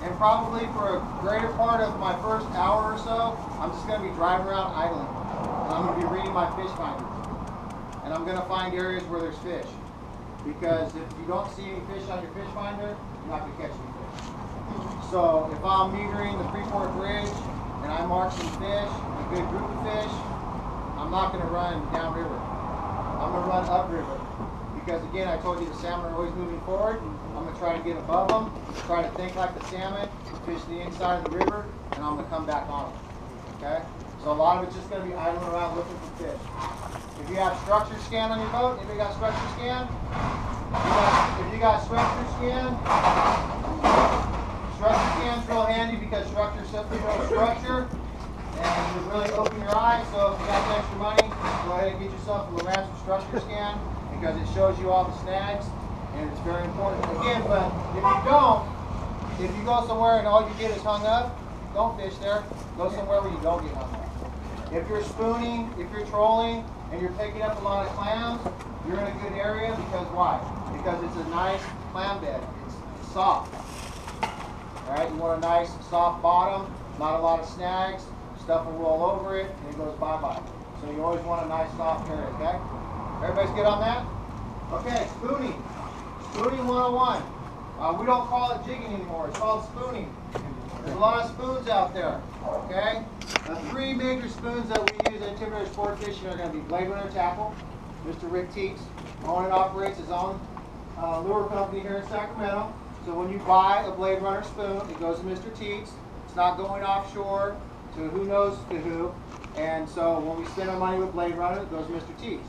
Speaker 1: And probably for a greater part of my first hour or so, I'm just going to be driving around idling. And I'm going to be reading my fish finder. And I'm going to find areas where there's fish. Because if you don't see any fish on your fish finder, you're not going to catch any fish. So if I'm metering the Freeport Bridge and I mark some fish, a good group of fish, I'm not going to run downriver. I'm going to run upriver. Because again, I told you the salmon are always moving forward. I'm going to try to get above them, try to think like the salmon, fish the inside of the river, and I'm going to come back on them. Okay? So a lot of it's just going to be idling around looking for fish. If you have structure scan on your boat, anybody got structure scan? If you got structure scan's real handy because structure sets the real structure and you really open your eyes. So if you got the extra money, go ahead and get yourself a Lowrance structure scan because it shows you all the snags and it's very important. Again, but if you don't, if you go somewhere and all you get is hung up, don't fish there. Go somewhere where you don't get hung up. If you're spooning, if you're trolling, and you're picking up a lot of clams, you're in a good area because why? Because it's a nice clam bed. It's soft. Alright, you want a nice soft bottom, not a lot of snags, stuff will roll over it, and it goes bye-bye. So you always want a nice soft area, okay? Everybody's good on that? Okay, spooning. Spooning 101. We don't call it jigging anymore, it's called spooning. There's a lot of spoons out there, okay? The three major spoons that we use in Intimidator sport fishing are going to be Blade Runner Tackle. Mr. Rick Teets owns and operates his own lure company here in Sacramento. So when you buy a Blade Runner spoon, it goes to Mr. Teets. It's not going offshore to who knows to who. And so when we spend our money with Blade Runner, it goes to Mr. Teets.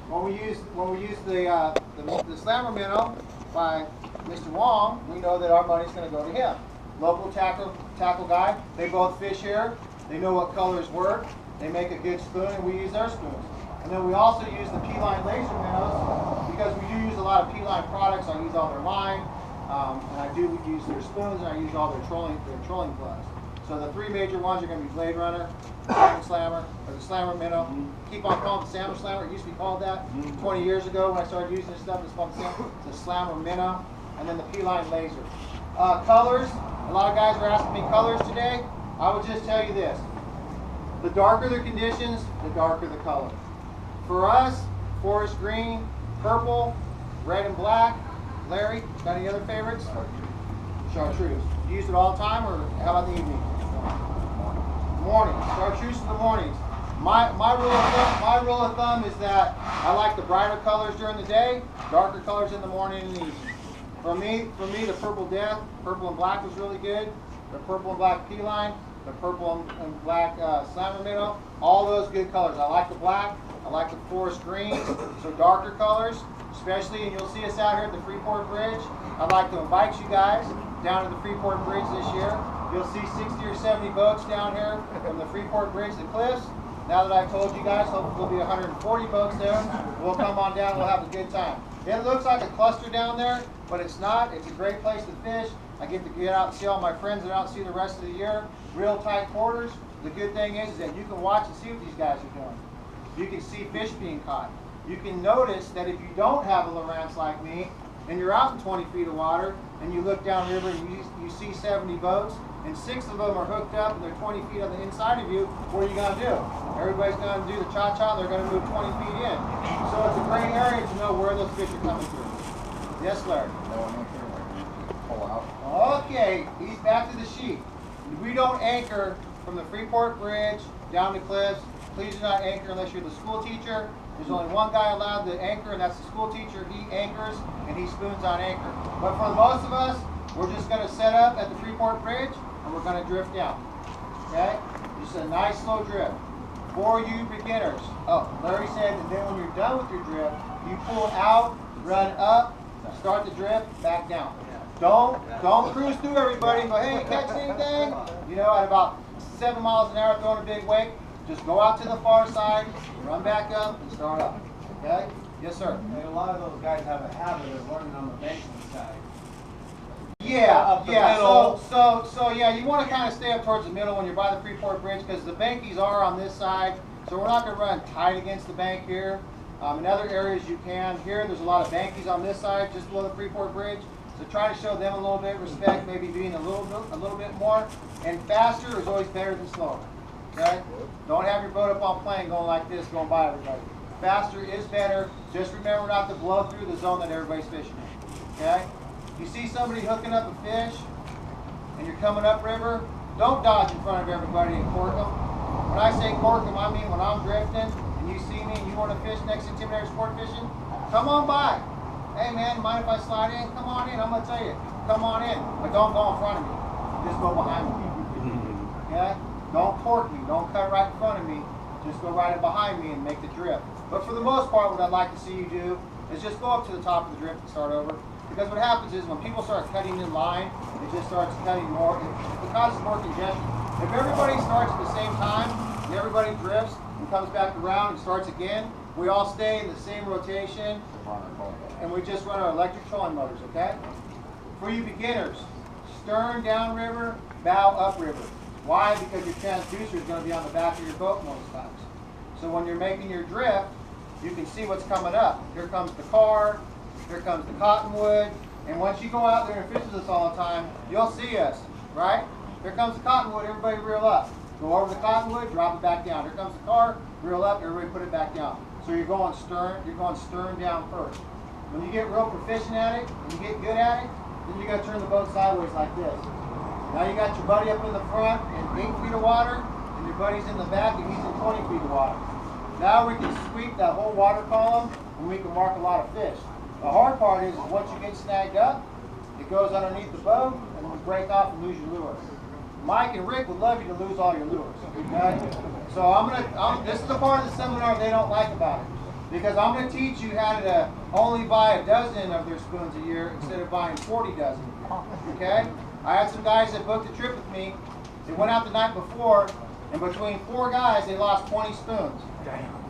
Speaker 1: When we use the Slammer minnow by Mr. Wong, we know that our money's going to go to him. Local tackle guy. They both fish here. They know what colors work. They make a good spoon, and we use their spoons. And then we also use the P-line laser minnows because we do use a lot of P-line products. I use all their line, and I do use their spoons, and I use all their trolling plugs. So the three major ones are going to be Blade Runner, Salmon Slammer, or the Slammer minnow. Keep on calling it the Salmon Slammer. It used to be called that 20 years ago when I started using this stuff. It's called the Slammer minnow, and then the P-line laser. Colors. A lot of guys are asking me colors today. I would just tell you this. The darker the conditions, the darker the color. For us, forest green, purple, red and black. Larry, got any other favorites? Chartreuse. You use it all the time, or how about the evening? Morning. Chartreuse in the mornings. My rule of thumb is that I like the brighter colors during the day, darker colors in the morning and the evening. For me, the Purple Death, purple and black was really good. The purple and black P-line, the purple and black Slammer minnow, all those good colors. I like the black, I like the forest greens, so darker colors, especially, and you'll see us out here at the Freeport Bridge. I'd like to invite you guys down to the Freeport Bridge this year. You'll see 60 or 70 boats down here from the Freeport Bridge to the cliffs. Now that I've told you guys, hopefully there'll be 140 boats there. We'll come on down, we'll have a good time. It looks like a cluster down there, but it's not. It's a great place to fish. I get to get out and see all my friends that I don't see the rest of the year. Real tight quarters. The good thing is that you can watch and see what these guys are doing. You can see fish being caught. You can notice that if you don't have a Lowrance like me, and you're out in 20 feet of water, and you look down river and you see 70 boats, and 6 of them are hooked up and they're 20 feet on the inside of you, what are you going to do? Everybody's going to do the cha-cha, they're going to move 20 feet in. So it's a great area to know where those fish are coming through. Yes, Larry?
Speaker 7: Pull out.
Speaker 1: Okay, he's back to the sheet. We don't anchor from the Freeport Bridge down the cliffs. Please do not anchor unless you're the school teacher. There's only one guy allowed to anchor, and that's the school teacher. He anchors, and he spoons on anchor. But for most of us, we're just going to set up at the Freeport Bridge, and we're going to drift down. Okay? Just a nice slow drift. For you beginners. Oh, Larry said that then when you're done with your drift, you pull out, run up, start the drift, back down. Don't cruise through everybody and go, hey, you catch anything? You know, at about 7 miles an hour throwing a big wake, just go out to the far side, run back up, and start up. Okay? Yes, sir.
Speaker 7: And a lot of those guys have a habit of running on the banking side.
Speaker 1: Yeah,
Speaker 7: middle.
Speaker 1: So yeah, you want to kind of stay up towards the middle when you're by the Freeport Bridge because the bankies are on this side. So we're not going to run tight against the bank here. In other areas you can. Here there's a lot of bankies on this side, just below the Freeport Bridge. So try to show them a little bit of respect, maybe being a little bit more. And faster is always better than slower. Okay? Don't have your boat up on plane going like this, going by everybody. Faster is better. Just remember not to blow through the zone that everybody's fishing in. Okay? You see somebody hooking up a fish and you're coming upriver, don't dodge in front of everybody and cork them. When I say cork them, I mean when I'm drifting and you see me and you want to fish next to Intimidator sport fishing, come on by. Hey man, mind if I slide in? Come on in. I'm going to tell you, come on in. But don't go in front of me. Just go behind me. Okay? Don't cork me. Don't cut right in front of me. Just go right in behind me and make the drift. But for the most part, what I'd like to see you do is just go up to the top of the drift and start over. Because what happens is when people start cutting in line, it just starts cutting more. It causes more congestion. If everybody starts at the same time and everybody drifts and comes back around and starts again, we all stay in the same rotation and we just run our electric trolling motors, okay? For you beginners, stern downriver, bow upriver. Why? Because your transducer is going to be on the back of your boat most times. So when you're making your drift, you can see what's coming up. Here comes the car, here comes the cottonwood, and once you go out there and fish with us all the time, you'll see us, right? Here comes the cottonwood, everybody reel up. Go over the cottonwood, drop it back down. Here comes the car, reel up, everybody put it back down. So you're going stern down first. When you get real proficient at it, and you get good at it, then you got to turn the boat sideways like this. Now you got your buddy up in the front in 8 feet of water, and your buddy's in the back and he's in 20 feet of water. Now we can sweep that whole water column and we can mark a lot of fish. The hard part is once you get snagged up, it goes underneath the boat and you break off and lose your lure. Mike and Rick would love you to lose all your lures. Okay? So this is the part of the seminar they don't like about it. Because I'm going to teach you how to only buy a dozen of their spoons a year instead of buying 40 dozen a year. Okay? I had some guys that booked a trip with me. They went out the night before, and between 4 guys, they lost 20 spoons.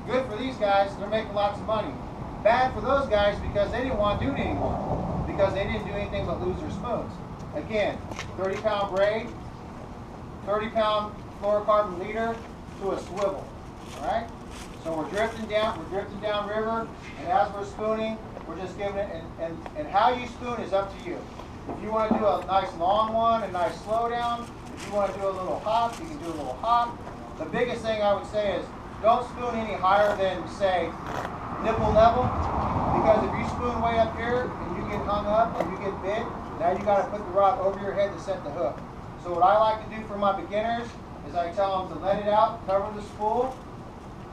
Speaker 1: Good for these guys, they're making lots of money. Bad for those guys because they didn't want to do it anymore. Because they didn't do anything but lose their spoons. Again, 30-pound braid, 30-pound fluorocarbon leader to a swivel. Alright? So we're drifting down river, and as we're spooning, we're just giving it, and how you spoon is up to you. If you want to do a nice long one, a nice slow down, if you want to do a little hop, you can do a little hop. The biggest thing I would say is don't spoon any higher than, say, nipple level, because if you spoon way up here and you get hung up and you get bit, now you got to put the rod over your head to set the hook. So what I like to do for my beginners is I tell them to let it out, cover the spool,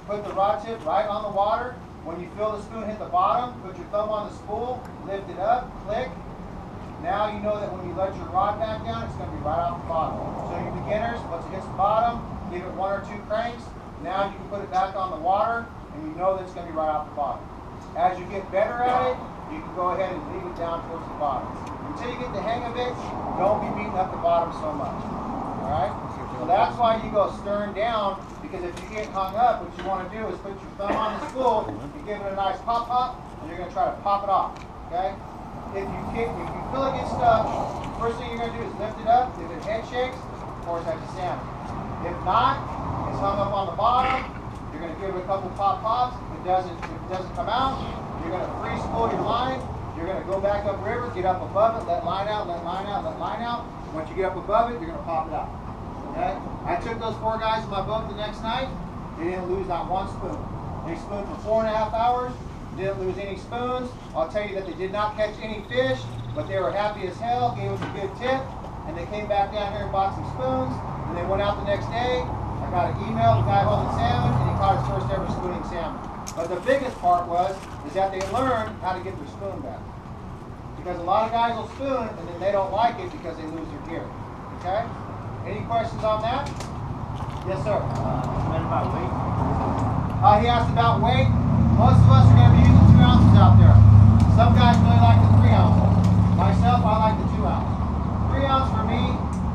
Speaker 1: put the rod tip right on the water. When you feel the spoon hit the bottom, put your thumb on the spool, lift it up, click. Now you know that when you let your rod back down, it's going to be right off the bottom. So you beginners, once it hits the bottom, give it 1 or 2 cranks. Now you can put it back on the water, and you know that it's going to be right off the bottom. As you get better at it, you can go ahead and leave it down towards the bottom. Until you get the hang of it, don't be beating up the bottom so much. Alright? So that's why you go stern down, because if you get hung up, what you want to do is put your thumb on the spool and give it a nice pop, and you're going to try to pop it off. Okay? If you feel it gets stuck, first thing you're going to do is lift it up. If it head shakes, of course that's a salmon. If not, it's hung up on the bottom. You're going to give it a couple pops. If it doesn't come out, you're going to free spool your line. You're going to go back up river, get up above it, let line out, let line out, let line out. Once you get up above it, you're going to pop it out. Okay? I took those 4 guys in my boat the next night. They didn't lose not 1 spoon. They spooned for 4.5 hours. Didn't lose any spoons. I'll tell you that they did not catch any fish, but they were happy as hell, gave us a good tip, and they came back down here and bought some spoons, and they went out the next day. I got an email, the guy holding salmon, and he caught his first ever spooning salmon. But the biggest part is that they learned how to get their spoon back. Because a lot of guys will spoon, and then they don't like it because they lose their gear. Okay? Any questions on that? Yes, sir.
Speaker 3: About weight?
Speaker 1: He asked about weight. Most of us are going to be using 2 ounces out there. Some guys really like the 3 ounces. Myself, I like the 2 ounce. 3 ounce for me,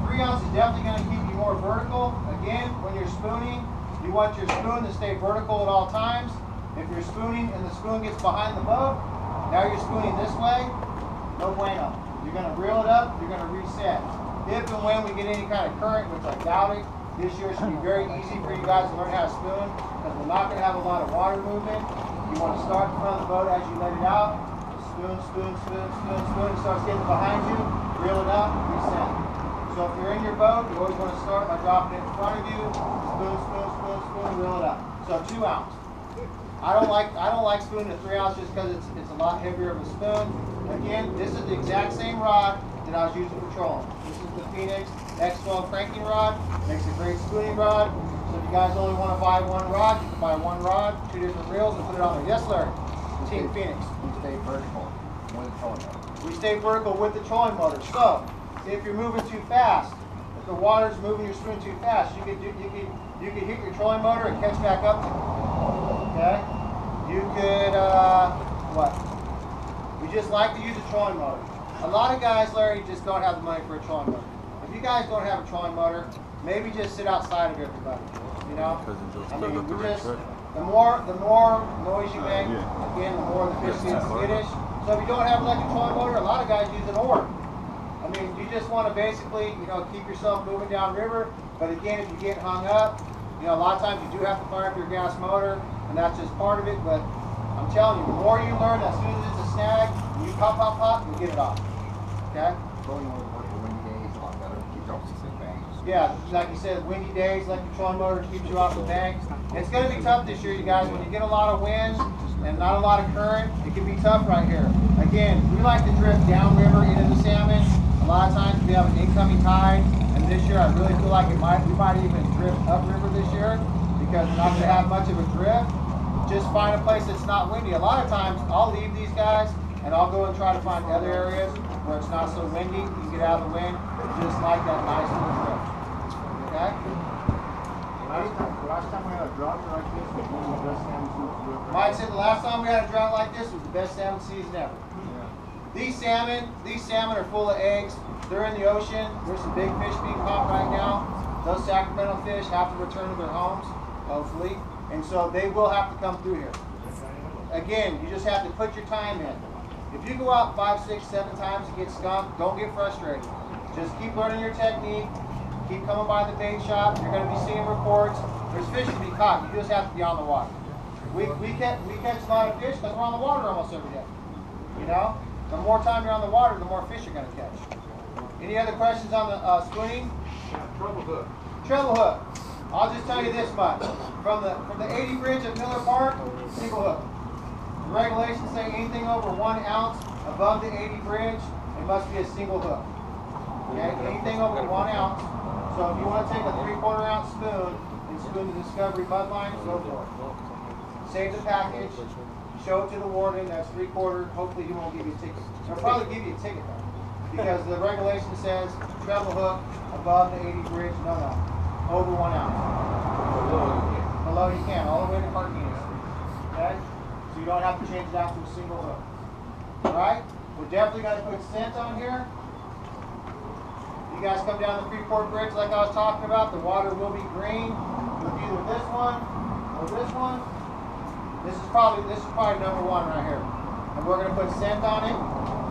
Speaker 1: 3 ounce is definitely going to keep you more vertical. Again, when you're spooning, you want your spoon to stay vertical at all times. If you're spooning and the spoon gets behind the boat, now you're spooning this way, no bueno. You're going to reel it up, you're going to reset. If and when we get any kind of current, which I doubt it, this year should be very easy for you guys to learn how to spoon, because we're not going to have a lot of water movement. You want to start in front of the boat as you let it out. Spoon, spoon, spoon, spoon, spoon. It starts getting behind you. Reel it up, resend. So if you're in your boat, you always want to start by dropping it in front of you. Spoon, spoon, spoon, spoon, reel it up. So 2 ounce. I don't like spooning a 3 ounce just because it's a lot heavier of a spoon. Again, this is the exact same rod that I was using for trolling. This is the Phoenix X12 cranking rod. Makes a great spooning rod. So if you guys only want to buy 1 rod, you can buy 1 rod, 2 different reels, and put it on there. Yes, Larry. Team Phoenix.
Speaker 3: We stay vertical with the trolling motor.
Speaker 1: We stay vertical with the trolling motor. So if you're moving too fast, if the water's moving your spoon too fast, you could hit your trolling motor and catch back up to it. Okay? You could what? We just like to use a trolling motor. A lot of guys, Larry, just don't have the money for a trolling motor. If you guys don't have a trolling motor, maybe just sit outside of everybody. You know? I mean, the more noise you make, again, the more the fish gets skittish. So if you don't have like a trolling motor, a lot of guys use an oar. I mean, you just want to basically, keep yourself moving down river. But again, if you get hung up, a lot of times you do have to fire up your gas motor, and that's just part of it. But I'm telling you, the more you learn, as soon as it's a snag, you pop, pop, pop, you get it off. Okay?
Speaker 3: Trolling motor works for windy days a lot better. Keeps you off the banks.
Speaker 1: Yeah, like you said, windy days, like your trolling motor keeps you off the bank. It's going to be tough this year, you guys. When you get a lot of wind and not a lot of current, it can be tough right here. Again, we like to drift downriver into the salmon. A lot of times we have an incoming tide, and this year I really feel like we might even drift upriver this year because we're not going to have much of a drift. Just find a place that's not windy. A lot of times I'll leave these guys and I'll go and try to find other areas where it's not so windy. You can get out of the wind and just like that nice little drift. Okay?
Speaker 4: Last time we had a drought like this was one of the best salmon seasons ever.
Speaker 1: Mike said the last time we had a drought like this was the best salmon season ever. These salmon are full of eggs. They're in the ocean. There's some big fish being caught right now. Those Sacramento fish have to return to their homes, hopefully. And so they will have to come through here. Again, you just have to put your time in. If you go out 5, 6, 7 times and get skunked, don't get frustrated. Just keep learning your technique. Keep coming by the bait shop. You're going to be seeing reports. There's fish to be caught. You just have to be on the water. We catch a lot of fish because we're on the water almost every day. The more time you're on the water, the more fish you're going to catch. Any other questions on the spooning?
Speaker 7: Treble hook.
Speaker 1: Treble hook. I'll just tell you this much. From the 80 bridge at Miller Park, single hook. The regulations say anything over 1 ounce above the 80 bridge, it must be a single hook. Okay? Anything over 1 ounce. So if you want to take a 3/4 ounce spoon and spoon the Discovery Mud line, go for it. Save the package. Show it to the warden, that's 3/4. Hopefully he won't give you a ticket. He'll probably give you a ticket though. Because the regulation says treble hook above the 80 bridge, no. Over 1 ounce. Below you can, all the way to Carquinez. Okay? So you don't have to change it out to a single hook. Alright? We're definitely going to put scent on here. You guys come down the Freeport Bridge like I was talking about, the water will be green with either this one or this one. This is probably number 1 right here. And we're going to put scent on it.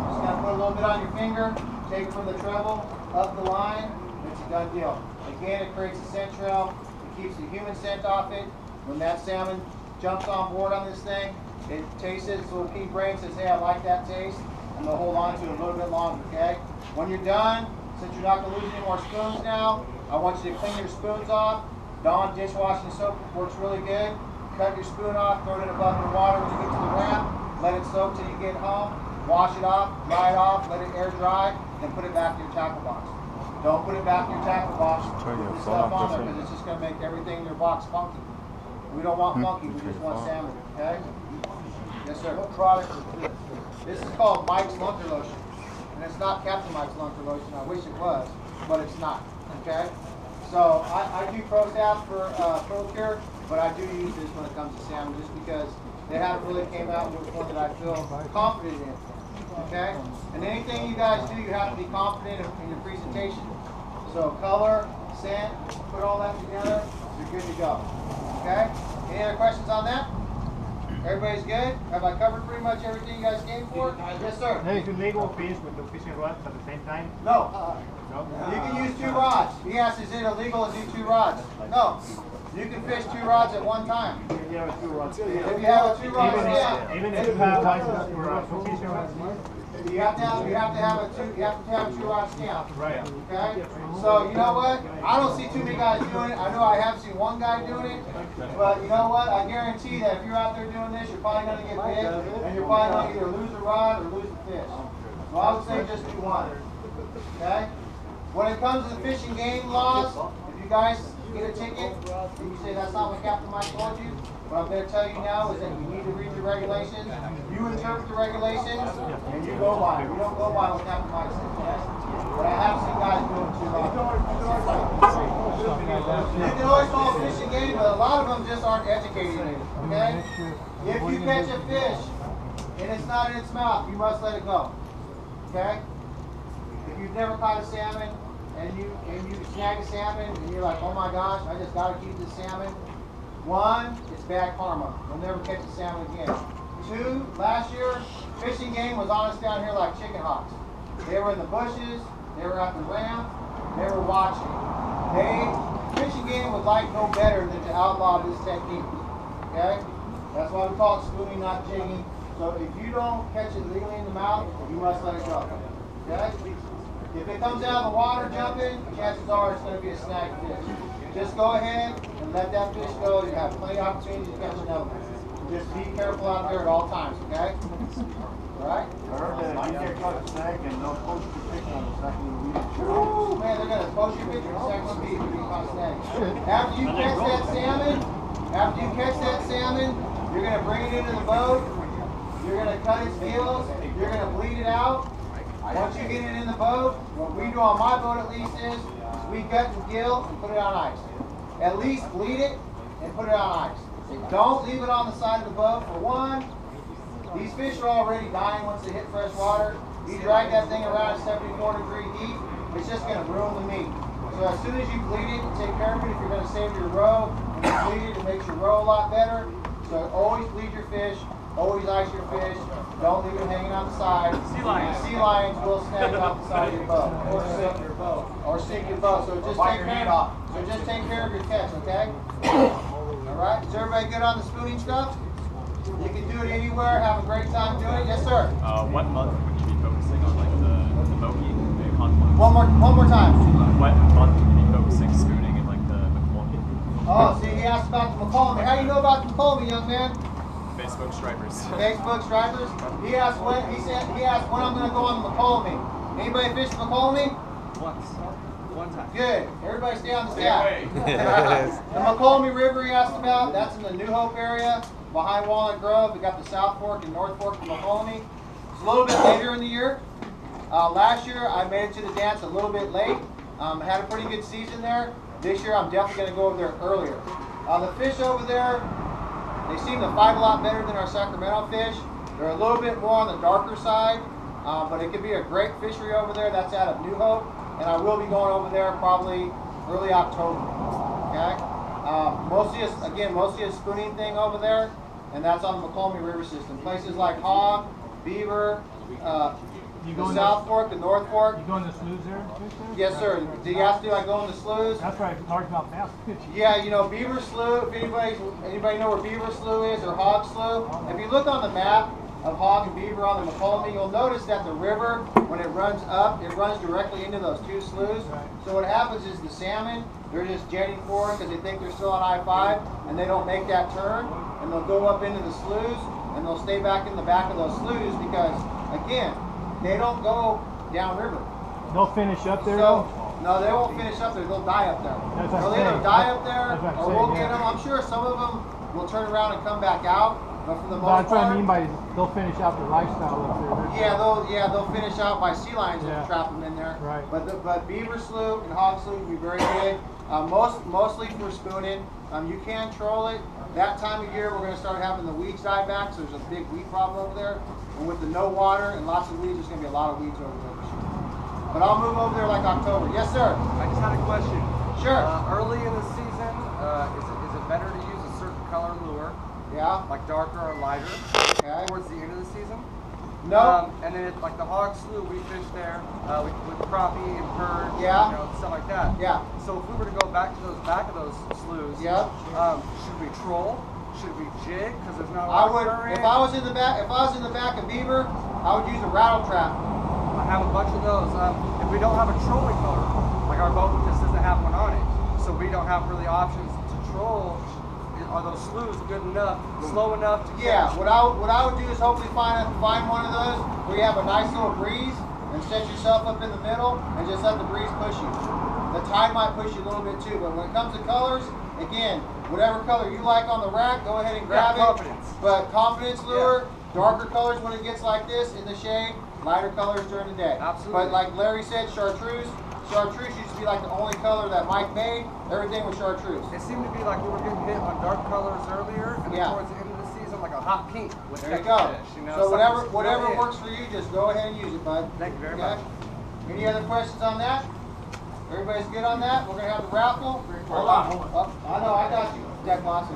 Speaker 1: Just going to put a little bit on your finger, take it from the treble, up the line, it's a done deal. Again, it creates a scent trail. It keeps the human scent off it. When that salmon jumps on board on this thing, it tastes it, so the pea brain says, hey, I like that taste, and they'll hold on to it a little bit longer, okay? When you're done, since you're not going to lose any more spoons now, I want you to clean your spoons off. Dawn dishwashing soap works really good. Cut your spoon off, throw it in a bucket of water when you get to the ramp, let it soak till you get home, wash it off, dry it off, let it air dry, then put it back in your tackle box. Don't put it back in your tackle box. Put the stuff on there because it's just going to make everything in your box funky. We don't want funky, we just want salmon, okay? Yes, sir. What product is this? This is called Mike's Lunker Lotion. And it's not Captain Mike's Lunker Lotion. I wish it was, but it's not, okay? So I do pro staff for ProCure, but I do use this when it comes to salmon just because they haven't really came out with one that I feel confident in. Okay? And anything you guys do, you have to be confident in your presentation. So color, scent, put all that together, you're good to go. Okay? Any other questions on that? Everybody's good? Have I covered pretty much everything you guys came for? Yes, sir.
Speaker 4: Hey, is it legal to fish with the fishing rods at the same time?
Speaker 1: No.
Speaker 4: No?
Speaker 1: You can use 2 rods. He asked, is it illegal to do 2 rods? No. You can fish 2 rods at one time.
Speaker 4: You have a 2 rods.
Speaker 1: If you have a 2 rods, yeah.
Speaker 4: Even if you have license for fishing rods?
Speaker 1: You have to have a 2 rod stamp.
Speaker 4: Right.
Speaker 1: Okay? So you know what? I don't see too many guys doing it. I know I have seen one guy doing it, but you know what? I guarantee that if you're out there doing this, you're probably going to get big, and you're probably going to either lose a rod or lose a fish. So I would say just do one. Okay? When it comes to the fishing game laws, if you guys get a ticket and you say that's not what Captain Mike told you, what I'm going to tell you now is that you need to read the regulations. You interpret the regulations, and you go by it. You don't go by what Captain Mike says, okay? But I have seen guys do it too long. You can always call a fishing game, but a lot of them just aren't educated in it, okay? If you catch a fish and it's not in its mouth, you must let it go, okay? If you've never caught a salmon and you snag a salmon and you're like, oh my gosh, I just got to keep this salmon. 1, it's bad karma. You'll never catch a salmon again. 2, last year, fishing game was on us down here like chicken hawks. They were in the bushes, they were at the ramp, they were watching. Fishing game would like no better than to outlaw this technique. Okay? That's why we call it spooning, not jigging. So if you don't catch it legally in the mouth, you must let it go. Okay? If it comes out of the water jumping, chances are it's going to be a snag fish. Just go ahead and let that fish go. You have plenty of opportunities to catch another one. Just be careful out there at all times, okay? Alright?
Speaker 7: I heard that if you get caught a snag and they'll post your picture on the second of the week.
Speaker 1: Ooh, man, they're going to post your picture on the second one if you caught a snag. After you catch that salmon, you're going to bring it into the boat. You're going to cut its gills. You're going to bleed it out. Once you get it in the boat, what we do on my boat at least is we gut the gill and put it on ice. At least bleed it and put it on ice. Don't leave it on the side of the boat. For one, these fish are already dying once they hit fresh water. You drag that thing around at 74-degree heat, it's just going to ruin the meat. So as soon as you bleed it, take care of it. If you're going to save your roe, and you bleed it, it makes your roe a lot better. So always bleed your fish. Always ice your fish. Don't leave it hanging on the side. Sea lions will snag it off the side of your boat. Or sink your boat. So just take care of your catch, okay? Alright? Is everybody good on the spooning stuff? You can do it anywhere. Have a great time doing it. Yes, sir.
Speaker 8: What month would you be focusing on, like the bogey, the confluence?
Speaker 1: One more time.
Speaker 8: What month would you be focusing spooning in, like the McCormick?
Speaker 1: Oh, see, he asked about the McCormick. How do you know about the McCormick, young man?
Speaker 8: Facebook stripers.
Speaker 1: Facebook stripers. He asked when I'm going to go on the McCormick. Anybody fish the McCormick?
Speaker 3: One time.
Speaker 1: Good. Everybody stay on the staff. The McCormick River he asked about, that's in the New Hope area, behind Walnut Grove. We got the South Fork and North Fork of McCormick. It's a little bit later in the year. Last year I made it to the dance a little bit late. Had a pretty good season there. This year I'm definitely going to go over there earlier. The fish over there, they seem to fight a lot better than our Sacramento fish. They're a little bit more on the darker side, but it could be a great fishery over there. That's out of New Hope, and I will be going over there probably early October. Okay, mostly a spooning thing over there, and that's on the McCormick River system. Places like Hog, Beaver, the South Fork, the North Fork.
Speaker 4: You go in the sloughs there?
Speaker 1: Yes, sir. Do you have to like go in the sloughs?
Speaker 4: That's right, largemouth bass.
Speaker 1: Yeah, you know, Beaver Slough, if anybody know where Beaver Slough is, or Hog Slough, if you look on the map of Hog and Beaver on the McCormick, you'll notice that the river, when it runs up, it runs directly into those two sloughs. So what happens is the salmon, they're just jetting forward because they think they're still on I-5, and they don't make that turn, and they'll go up into the sloughs, and they'll stay back in the back of those sloughs because, again, they don't go downriver.
Speaker 4: They'll finish up there?
Speaker 1: No, they won't finish up there. They'll die up there. They'll either die up there, or we'll get them. I'm sure some of them will turn around and come back out, but for the most part,
Speaker 4: that's what I mean by they'll finish out their lifestyle up there.
Speaker 1: They'll finish out by sea lions and trap them in there.
Speaker 4: Right.
Speaker 1: But Beaver Slough and Hog Slough will be very good. Mostly for spooning. You can troll it. That time of year, we're going to start having the weeds die back, so there's a big weed problem over there. And with the no water and lots of weeds, there's going to be a lot of weeds over there this year. But I'll move over there like October. Yes, sir.
Speaker 3: I just had a question.
Speaker 1: Sure.
Speaker 3: Early in the season, is it better to use a certain color lure?
Speaker 1: Yeah.
Speaker 3: like darker or lighter,
Speaker 1: Okay.
Speaker 3: towards the end of the season.
Speaker 1: No.
Speaker 3: And then like the hog slough, we fish there with crappie and perch,
Speaker 1: Yeah.
Speaker 3: you know, stuff like that.
Speaker 1: Yeah.
Speaker 3: So if we were to go back to those back of those sloughs,
Speaker 1: Yeah.
Speaker 3: Should we troll? Should we jig? Because there's not a
Speaker 1: I
Speaker 3: lot
Speaker 1: would,
Speaker 3: of current.
Speaker 1: if I was in the back of beaver, I would use a rattle trap.
Speaker 3: I have a bunch of those. If we don't have a trolling motor, like our boat just doesn't have one on it, so we don't have really options to troll. Are those sloughs good enough, slow enough to
Speaker 1: Yeah,
Speaker 3: catch?
Speaker 1: what I would do is hopefully find one of those where you have a nice little breeze and set yourself up in the middle and just let the breeze push you. The tide might push you a little bit too, but when it comes to colors, again, whatever color you like on the rack, go ahead and grab it.
Speaker 3: Confidence.
Speaker 1: But confidence lure, darker colors when it gets like this in the shade, lighter colors during the day.
Speaker 3: Absolutely.
Speaker 1: But like Larry said, chartreuse used to be like the only color that Mike made. Everything was chartreuse.
Speaker 3: It seemed to be like we were getting hit on dark colors earlier, and then
Speaker 1: Yeah.
Speaker 3: towards the end of the season, like a hot pink with
Speaker 1: There you
Speaker 3: extra
Speaker 1: go.
Speaker 3: fish. You know,
Speaker 1: So
Speaker 3: something's
Speaker 1: whatever
Speaker 3: really
Speaker 1: works for you, just go ahead and use it, bud.
Speaker 3: Thank you very
Speaker 1: Okay?
Speaker 3: much.
Speaker 1: Any other questions on that? Everybody's good on that? We're gonna have the raffle. Hold on. Oh, I know, I got you. Jack Lawson.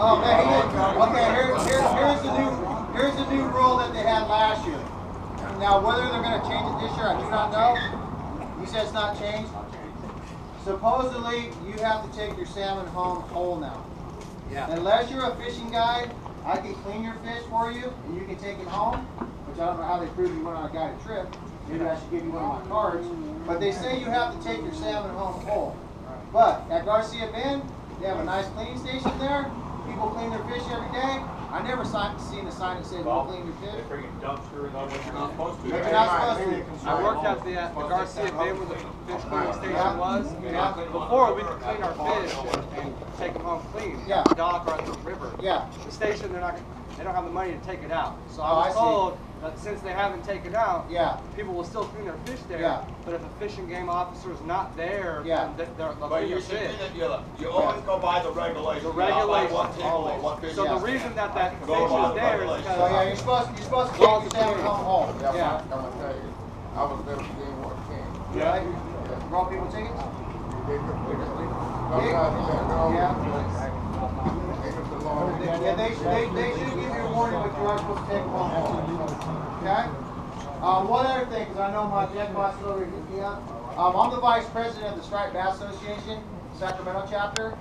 Speaker 1: Oh man. Okay, here's the new rule that they had last year. Now whether they're gonna change it this year, I do not know. You said it's not changed. Supposedly you have to take your salmon home whole now.
Speaker 3: Yeah.
Speaker 1: Unless you're a fishing guide, I can clean your fish for you and you can take it home, which I don't know how they prove you went on a guided trip. Maybe I should give you one of my cards. But they say you have to take your salmon home whole. But at Garcia Bend, they have a nice cleaning station there. People clean their fish every day. I never seen a sign that said don't clean your fish.
Speaker 6: They bring a dumpster and all that. You're not supposed to.
Speaker 1: Maybe not supposed to.
Speaker 3: I worked at the Garcia Bend where the fish cleaning station
Speaker 1: Yeah.
Speaker 3: was.
Speaker 1: Yeah.
Speaker 3: Before we could clean our fish and take them home clean.
Speaker 1: Yeah.
Speaker 3: Dock or at the river.
Speaker 1: Yeah.
Speaker 3: The station, they don't have the money to take it out. So
Speaker 1: Oh,
Speaker 3: I
Speaker 1: I
Speaker 3: was
Speaker 1: see.
Speaker 3: told that since they haven't taken it out,
Speaker 1: Yeah.
Speaker 3: people will still clean their fish there.
Speaker 1: Yeah.
Speaker 3: But if a fish and game officer is not there,
Speaker 1: Yeah.
Speaker 3: then they'll
Speaker 9: But
Speaker 3: clean
Speaker 9: you
Speaker 3: their
Speaker 9: should
Speaker 3: fish.
Speaker 9: you always go by the regulations.
Speaker 3: The
Speaker 9: You not buy
Speaker 3: regulations,
Speaker 9: one table or
Speaker 3: always.
Speaker 9: one fish.
Speaker 3: So
Speaker 1: Yeah.
Speaker 3: the reason that fish
Speaker 9: Go by
Speaker 3: is
Speaker 9: the
Speaker 3: there is
Speaker 9: regulations.
Speaker 3: because
Speaker 1: So yeah, you're supposed to take your salmon home whole.
Speaker 7: That's
Speaker 1: Yeah.
Speaker 7: what I'm gonna tell you. I was there for game 1 king.
Speaker 1: Yeah. Brought people tickets?
Speaker 7: They could sometimes you let go.
Speaker 1: Yeah.
Speaker 7: They could belong.
Speaker 1: Yeah, they should give you a warning, but you are supposed to take them home whole. Okay? One other thing, because I know my Jack boss is over here. I'm the vice president of the Striped Bass Association, Sacramento chapter.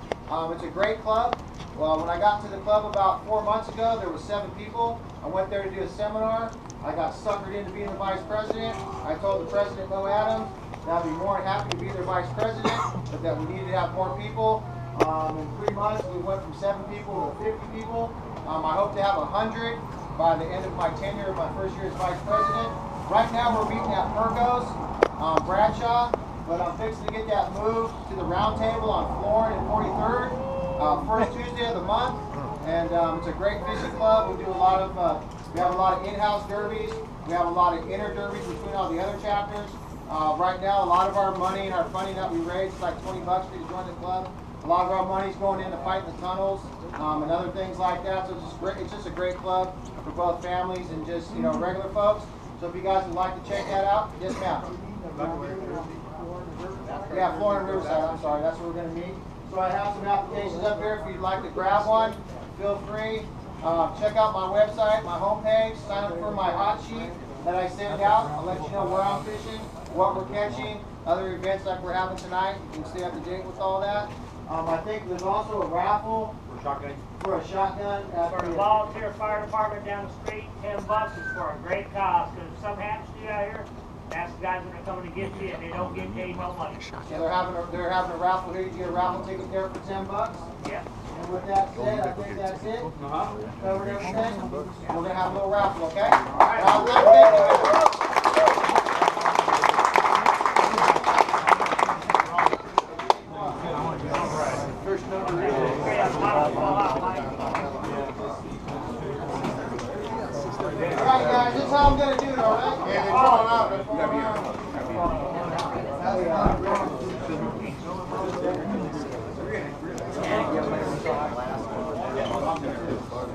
Speaker 1: It's a great club. Well, when I got to the club about 4 months ago, there was 7 people. I went there to do a seminar. I got suckered into being the vice president. I told the president, Mo Adams, that I'd be more than happy to be their vice president, but that we needed to have more people. In 3 months, we went from 7 people to 50 people. I hope to have 100 by the end of my tenure of my first year as vice president. Right now, we're meeting at Pergo's, Bradshaw, but I'm fixing to get that moved to the round table on Florin and 43rd, first Tuesday of the month. And it's a great fishing club. We do a lot of, we have a lot of in-house derbies. We have a lot of inner derbies between all the other chapters. Right now, a lot of our money and our funding that we raise is like $20 for you to join the club. A lot of our money's going into fighting the tunnels and other things like that. So it's just a great club for both families and just regular folks. So if you guys would like to check that out, yes ma'am. Yeah, Florida and Riverside, I'm sorry, that's where we're going to meet. So I have some applications up there if you'd like to grab one, feel free. Check out my website, my homepage, sign up for my hot sheet that I send out. I'll let you know where I'm fishing, what we're catching, other events like we're having tonight. You can stay up to date with all that. I think there's also a raffle for a shotgun.
Speaker 10: For the volunteer fire department down the street, $10 is for a great cause. Because if something happens to you out here, that's the guys that are coming to get you, and they don't get paid no money.
Speaker 1: So they're having a raffle here. You get a raffle ticket there for $10.
Speaker 10: Yep.
Speaker 1: And with that said, I think that's it. Covered everything. We're gonna have a little raffle, okay? All right. I'd like to thank you.
Speaker 3: First number is
Speaker 1: Alright guys, this is how I'm gonna do it, alright?
Speaker 7: Yeah, they're throwing out. They're throwing out.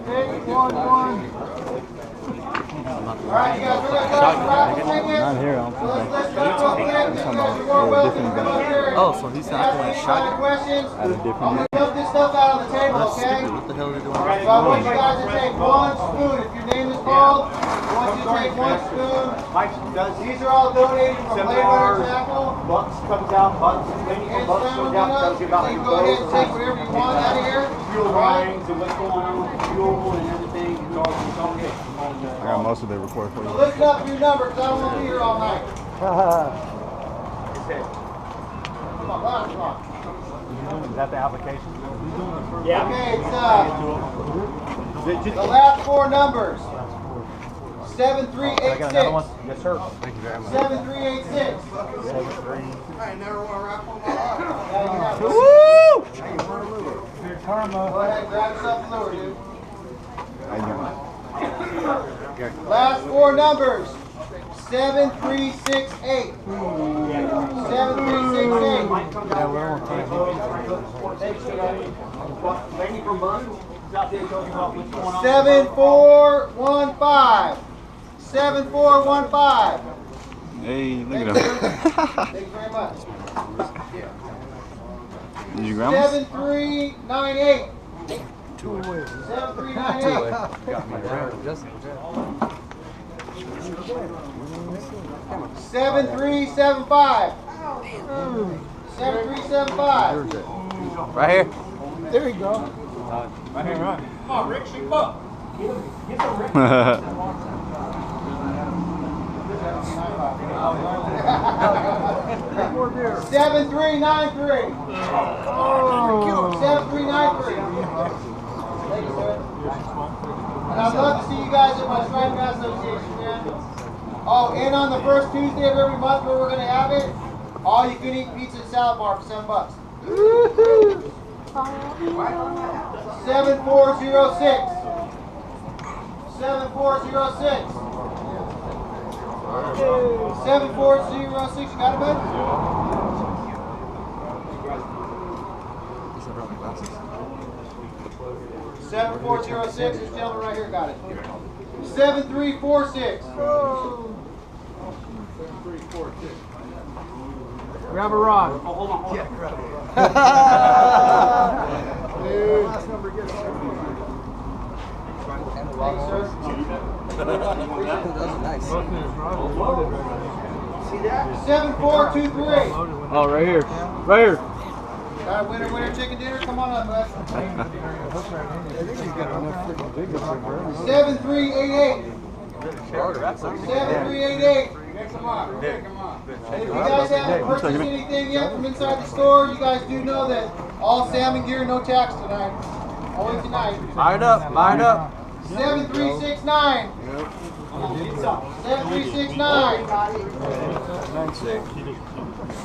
Speaker 1: Take 1-1. Alright, you guys, we're gonna go to raffle tickets.
Speaker 2: Not here, I don't
Speaker 1: So
Speaker 2: think
Speaker 1: let's go real quick. You guys are more welcome to come up here.
Speaker 2: Oh, so he's not going to shot
Speaker 1: questions.
Speaker 2: at a different
Speaker 1: I'm gonna dump this stuff out on the table,
Speaker 2: That's
Speaker 1: okay?
Speaker 2: stupid. What the hell are they doing?
Speaker 1: So I want you guys to take one spoon. If your name is called, I want you to take one spoon. These are all donated from Blade Runner Tackle.
Speaker 7: Bucks comes out, Bucks, waiting for Bucks goes out, tells you about
Speaker 1: You
Speaker 7: your
Speaker 1: go ahead and
Speaker 7: boat,
Speaker 1: take whatever you want out of here.
Speaker 7: fuel lines and what's going on with fuel and everything. It's all good.
Speaker 2: I got most of it recorded for
Speaker 1: So
Speaker 2: you.
Speaker 1: listen up your number, because I don't want to be here all night. Come on, come on.
Speaker 4: Is that the application?
Speaker 10: Yeah.
Speaker 1: Okay, it's the last four numbers. 7386.
Speaker 4: Yes, sir.
Speaker 1: 7386.
Speaker 4: Woo! Good karma.
Speaker 1: Go ahead, grab yourself a lure, dude.
Speaker 2: How you doing?
Speaker 1: Last four numbers. 7368. 7368.
Speaker 7: Waiting for Bucks. He's out there telling you about what's going on.
Speaker 1: 7415. 7415.
Speaker 2: Hey, look
Speaker 1: Thank
Speaker 2: at
Speaker 1: you.
Speaker 2: him.
Speaker 1: Thank you very much.
Speaker 2: Did you grab him?
Speaker 1: 7398. 7398. 7375. 7375.
Speaker 3: Right here.
Speaker 5: There you go.
Speaker 4: Right here, right.
Speaker 9: Come on, Rick, shoot up.
Speaker 1: 7393. Oh. 7393. Thank you, sir. And I'd love to see you guys at my Striped Bass Association, man. Oh, and on the first Tuesday of every month where we're going to have it, all you can eat pizza and salad bar for $7. 7406. 7406. 7406, you got it, bud?
Speaker 3: He's never on the glasses.
Speaker 1: 7406, this gentleman right here got it. 7346.
Speaker 5: Grab a rod.
Speaker 7: Oh, hold on, hold on.
Speaker 1: Thank you, sir.
Speaker 3: Nice.
Speaker 1: 7423.
Speaker 3: Oh, right here. Right here.
Speaker 1: Got a winner, winner, chicken dinner? Come on up, bud. 7388. 7388. Come on. And if you guys haven't purchased anything yet from inside the store, you guys do know that all salmon gear, no tax tonight. Only tonight.
Speaker 3: Buy it up. Buy it up.
Speaker 1: 7369. 7369.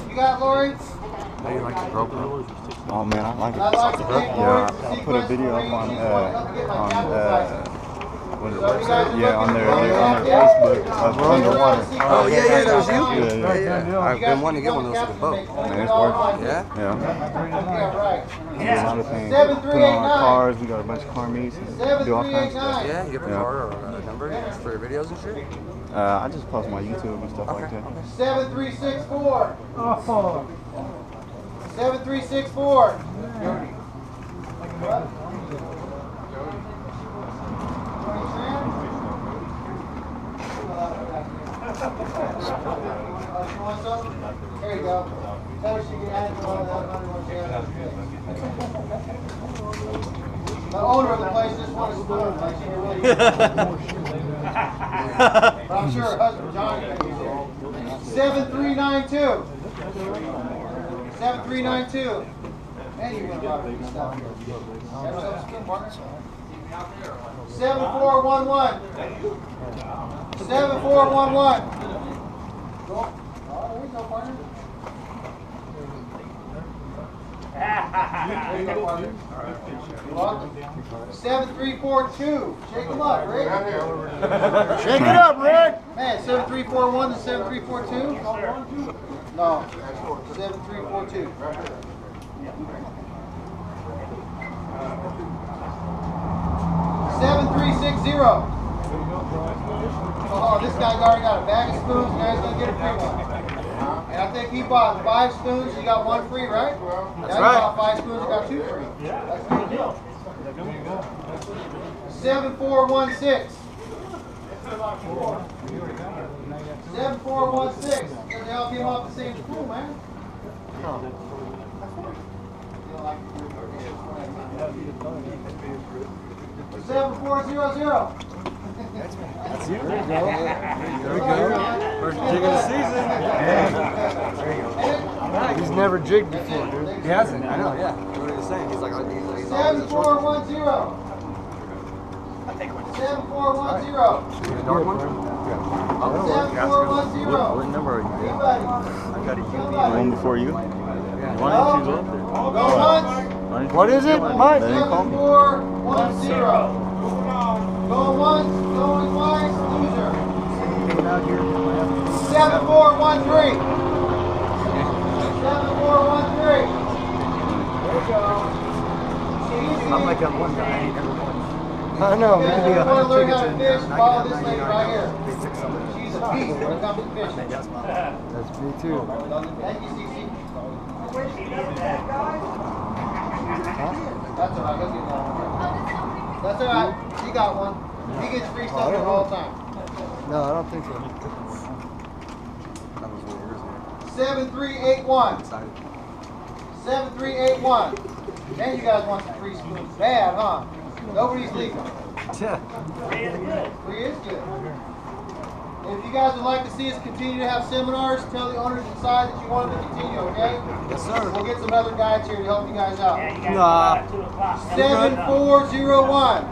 Speaker 1: You got it, Lori?
Speaker 3: How do you like the GoPro?
Speaker 2: Oh man, I like it.
Speaker 1: I'd like to thank Lori
Speaker 2: Yeah,
Speaker 1: for
Speaker 2: I put a video up on what is it,
Speaker 1: So if you guys
Speaker 2: website?
Speaker 1: are
Speaker 2: Yeah, on
Speaker 1: looking
Speaker 2: their
Speaker 1: for
Speaker 2: Facebook. We're underwater.
Speaker 3: Oh, yeah, yeah, that was you?
Speaker 2: Yeah,
Speaker 3: Yeah. I've been wanting to get one of those for the boat.
Speaker 2: Man, it's worth it.
Speaker 3: Yeah?
Speaker 2: Yeah.
Speaker 1: Yeah, right.
Speaker 2: We do a lot of things.
Speaker 1: 7389.
Speaker 2: Put on our cars. We got a bunch of car meets and do all kinds of stuff.
Speaker 1: 7389.
Speaker 3: Yeah, you have a car or a number for your videos and shit?
Speaker 2: I just post my YouTube and stuff like that.
Speaker 1: 7364.
Speaker 5: Oh.
Speaker 1: 7364. There you go. That was she can add to all that the owner of the place just wanted to spoon, like she really but I'm sure her husband John can use it. 7392. 7392. Man, you went a lot of good stuff here. Have yourself a spoon, partner. 7411. 7411. Go. Oh, there you go, partner. There you go, partner. You're welcome. 7342. Shake them up, Rick.
Speaker 9: Shake it up, Rick.
Speaker 1: Man, 7341 and 7342? No. 7342. 7360. Oh, this guy's already got a bag of spoons. The guy's gonna get a free one. And I think he bought 5 spoons. He got 1 free, right?
Speaker 3: That's
Speaker 1: now
Speaker 3: right.
Speaker 1: He bought 5 spoons. He got 2 free. That's a good deal. 7416. 7416. They all came off the same spool, man. 7400.
Speaker 3: That's you. There you go. There we go. First jig of the season. There you go. He's never jigged before, dude. He hasn't. I know. Yeah. What are you saying? He's like, he's
Speaker 1: 7410. 7410.
Speaker 3: The dark one?
Speaker 1: 7410.
Speaker 2: What number are you?
Speaker 1: Anybody?
Speaker 2: I got a UV
Speaker 1: Somebody.
Speaker 2: one before you. Why
Speaker 1: No.
Speaker 2: didn't you go up there?
Speaker 1: Go once.
Speaker 3: What is it? Mike?
Speaker 1: 7410. Going once, going twice, loser. 7413. 7413. There you go.
Speaker 3: I'm like that one guy. I know.
Speaker 1: If
Speaker 3: Maybe
Speaker 1: you
Speaker 3: a
Speaker 1: want to learn how to
Speaker 3: hundred
Speaker 1: fish,
Speaker 3: chickens
Speaker 1: follow this lady right here.
Speaker 3: She's
Speaker 1: She's a beast when it comes to fishing.
Speaker 3: That's me too.
Speaker 1: Thank you, Cece. That's all right. He'll get that one. That's all right. He got one. He gets free stuff here all the time.
Speaker 3: No, I don't think so.
Speaker 1: 7381. 7381. Man, you guys want some free spoons bad, huh? Nobody's legal. Free is good. If you guys would like to see us continue to have seminars, tell the owners inside that you want them to continue, okay?
Speaker 3: Yes, sir.
Speaker 1: We'll get some other guides here to help you guys out.
Speaker 10: Yeah, you guys go about 2 o'clock.
Speaker 1: 7401.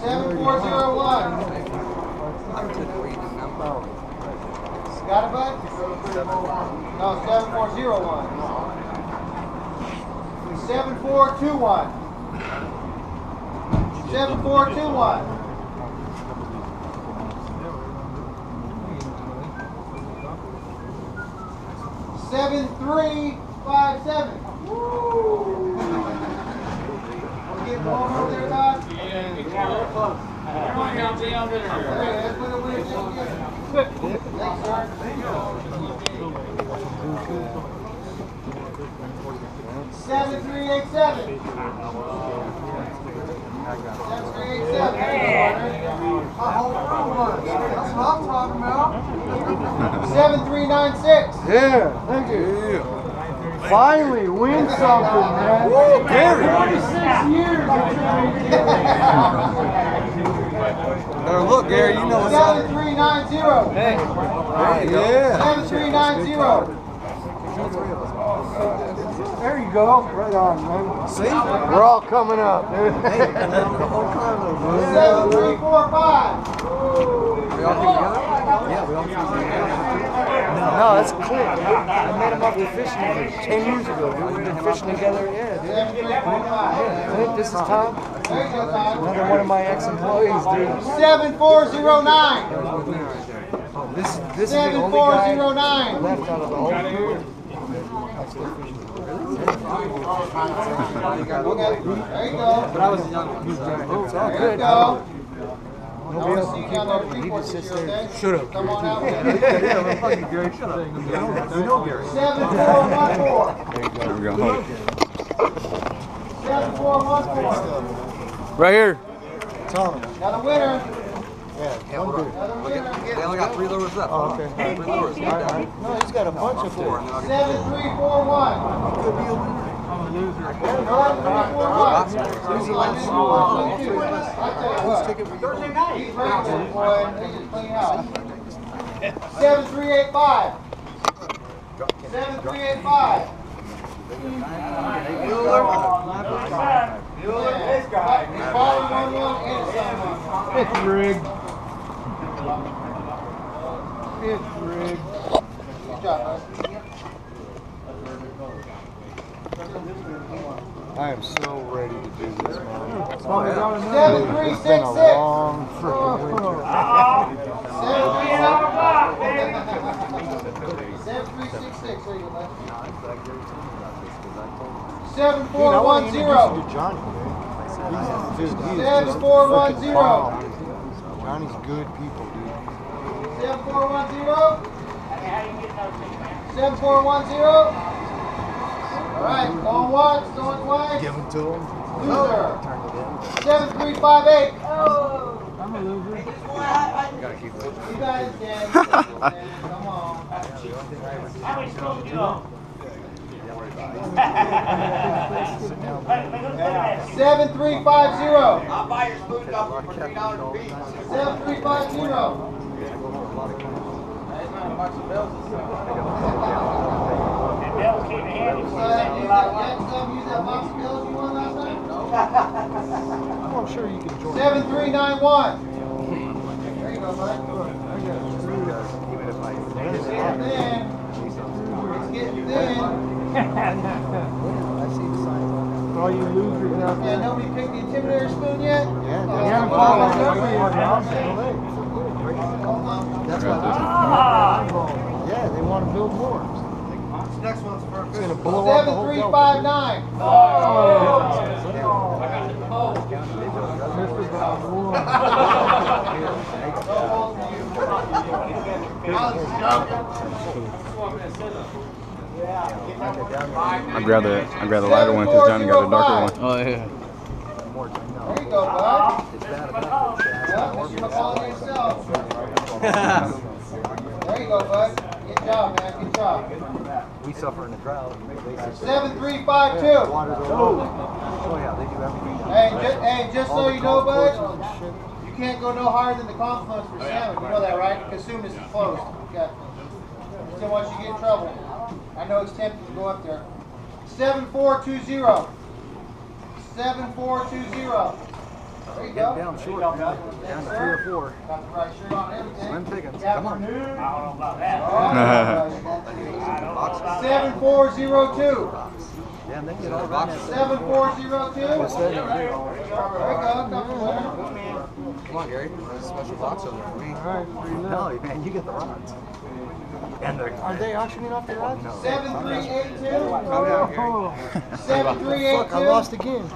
Speaker 1: 7401. Got it, bud? No, 7401. 7421. 7421. 7357. We're getting warm over there, Todd? Let's put a winner together. Thanks, sir. 7387. 7396.
Speaker 3: Yeah, thank you. Finally, win something, man. Gary.
Speaker 1: 46 years.
Speaker 3: Look, Gary, you know what's up.
Speaker 1: 7390.
Speaker 3: Hey. Yeah.
Speaker 1: 7390.
Speaker 3: There you go. Right on, man. See? We're all coming up, dude.
Speaker 1: 7345.
Speaker 3: We all came together? Yeah, we all came together. No, that's clear. I met him off the fishing together 10 years ago, dude. We've been fishing together, yeah, dude.
Speaker 1: 7345.
Speaker 3: I think this is Tom.
Speaker 1: There you go, Todd.
Speaker 3: Another one of my ex-employees, dude.
Speaker 1: 7409.
Speaker 3: This is the only guy
Speaker 1: 7409.
Speaker 3: left out of the whole crew.
Speaker 1: Okay, there you go.
Speaker 3: But I was a young one. It's all
Speaker 1: There
Speaker 3: good.
Speaker 1: you go. I want to see you down there at Freeport this year, okay?
Speaker 3: Shut up.
Speaker 1: Come on out.
Speaker 3: Yeah, fuck you, Gary. Shut up. You know Gary.
Speaker 1: 7414.
Speaker 2: There we go.
Speaker 1: 7414.
Speaker 3: Right here.
Speaker 1: Got a winner.
Speaker 3: Yeah, one good.
Speaker 1: Another winner.
Speaker 3: They only got 3 lures left. Oh, okay. 3 lures. No, he's got a bunch of 4.
Speaker 1: 7341.
Speaker 3: Could be a winner.
Speaker 1: 7341.
Speaker 3: Who's the last one?
Speaker 1: Who's
Speaker 3: ticket were you on?
Speaker 1: He's racing, boy. They just clean house. 7385. 7385. This guy. He's following 1-1 and a Salmon.
Speaker 5: It's rigged. It's rigged.
Speaker 1: Good job, bud.
Speaker 3: I am so ready to do this, man.
Speaker 1: 7366.
Speaker 3: It's been a long freaking winter.
Speaker 1: 7366. There you go, bud. 7410. 7410.
Speaker 3: Johnny's good people, dude.
Speaker 1: 7410.
Speaker 10: How you getting those things, man?
Speaker 1: 7410. All right, going once, going twice.
Speaker 3: Give them to him.
Speaker 1: Loser.
Speaker 3: Turn it in.
Speaker 1: 7358.
Speaker 10: Oh.
Speaker 5: I'm a loser.
Speaker 3: You gotta keep it.
Speaker 1: You guys can. Come on.
Speaker 10: How many spoons do you own?
Speaker 1: 7350.
Speaker 7: I'll buy your spoon double for $3 a piece.
Speaker 1: 7350.
Speaker 10: And Bill's keeping handy for you.
Speaker 1: Use that box of bills you won last night?
Speaker 3: I'm sure you can join.
Speaker 1: 7391. There you go, bud.
Speaker 3: Even if I
Speaker 1: It's getting thin. It's getting thin.
Speaker 3: I've seen signs on
Speaker 5: For all you losers out
Speaker 1: Yeah, nobody picked the Intimidator spoon yet?
Speaker 3: Yeah,
Speaker 1: Oh,
Speaker 5: You haven't followed up with your house.
Speaker 3: That's why
Speaker 10: Ah!
Speaker 3: yeah, they want to build more.
Speaker 7: This next one's for
Speaker 3: It's gonna blow up the whole
Speaker 1: 7359.
Speaker 5: Mr. Bob Moore.
Speaker 2: I grab the lighter one because Johnny got the darker one.
Speaker 3: Oh yeah.
Speaker 1: There you go, bud.
Speaker 3: It's bad enough.
Speaker 1: Yeah, you can call it yourself. There you go, bud. Good job, man. Good job.
Speaker 3: We suffer in the crowd.
Speaker 1: 7352.
Speaker 3: Water's over. Oh yeah, they do everything.
Speaker 1: Hey, just so you know, bud, you can't go no higher than the confluence for salmon. You know that, right? Consumers is closed. Okay. So once you get in trouble, I know it's tempting to go up there. 7420. 7420. There you go.
Speaker 3: Down short. Down to 3 or 4.
Speaker 1: Got the right shirt on and everything.
Speaker 3: Slim pickings.
Speaker 1: Yeah,
Speaker 3: Come on.
Speaker 10: I don't know about that.
Speaker 1: Oh,
Speaker 10: I don't know about that.
Speaker 1: 7402.
Speaker 3: Yeah, and they get all boxes.
Speaker 1: 7402. There you
Speaker 3: What's that?
Speaker 1: go. Come on.
Speaker 3: Come on, Gary. There's a special box over there for me.
Speaker 5: All right, free
Speaker 3: No,
Speaker 5: love.
Speaker 3: man, you get the rods. And are they auctioning off the rods? No.
Speaker 1: 7382.
Speaker 5: Oh,
Speaker 1: 7382.
Speaker 3: Fuck, I lost again.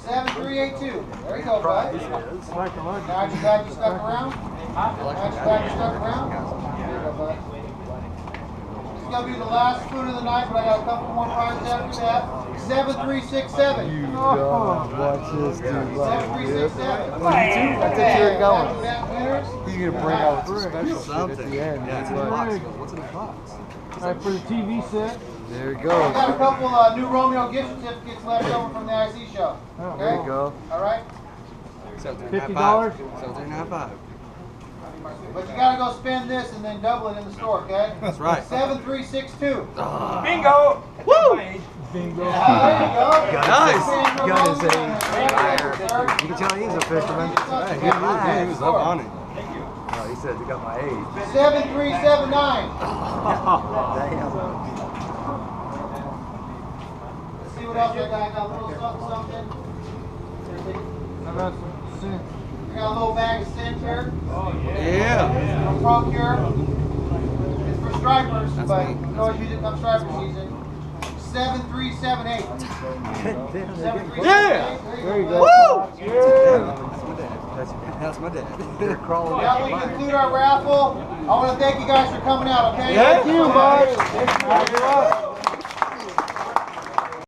Speaker 1: 7382. There you go, bud.
Speaker 5: like a lunch.
Speaker 1: Now you glad you stuck around? Now you glad you stuck around? There you go, bud. This is going to be the last spoon of the night, but I got a couple more prizes after that. 7367.
Speaker 3: You dog. Watch this, dude.
Speaker 1: 7367.
Speaker 3: I thought you were going.
Speaker 1: Back winners.
Speaker 3: He's going to bring out some special
Speaker 6: Something.
Speaker 3: shit at the end.
Speaker 6: Yeah, it's in the box. What's in the box?
Speaker 5: All right, for the TV set.
Speaker 3: There you
Speaker 1: We
Speaker 3: go.
Speaker 1: got a couple new Romeo gift certificates left over from the IC show. Okay?
Speaker 3: There you go.
Speaker 1: All right?
Speaker 5: $50.
Speaker 6: 7395.
Speaker 1: But you got to go spend this and then double it in the store, okay?
Speaker 6: That's right.
Speaker 1: 7362.
Speaker 4: Bingo! Woo!
Speaker 5: Bingo.
Speaker 1: There you go.
Speaker 3: Nice.
Speaker 1: Got
Speaker 3: Got his
Speaker 1: age.
Speaker 3: You can tell he's a fisherman.
Speaker 6: Hey, he was up on it.
Speaker 3: Oh, he said you got my age.
Speaker 1: 7379.
Speaker 3: Damn.
Speaker 1: Let's see what else I got. I got a little something.
Speaker 5: I got some sin.
Speaker 1: I got a little bag of scent here.
Speaker 6: Yeah.
Speaker 1: From Procure. It's for stripers, but you can always use it come striper season. 7378. 7378.
Speaker 6: Yeah.
Speaker 1: There you go.
Speaker 6: That's my dad.
Speaker 3: They're crawling.
Speaker 1: Now we conclude our raffle. I want to thank you guys for coming out, okay?
Speaker 5: Thank you, bud.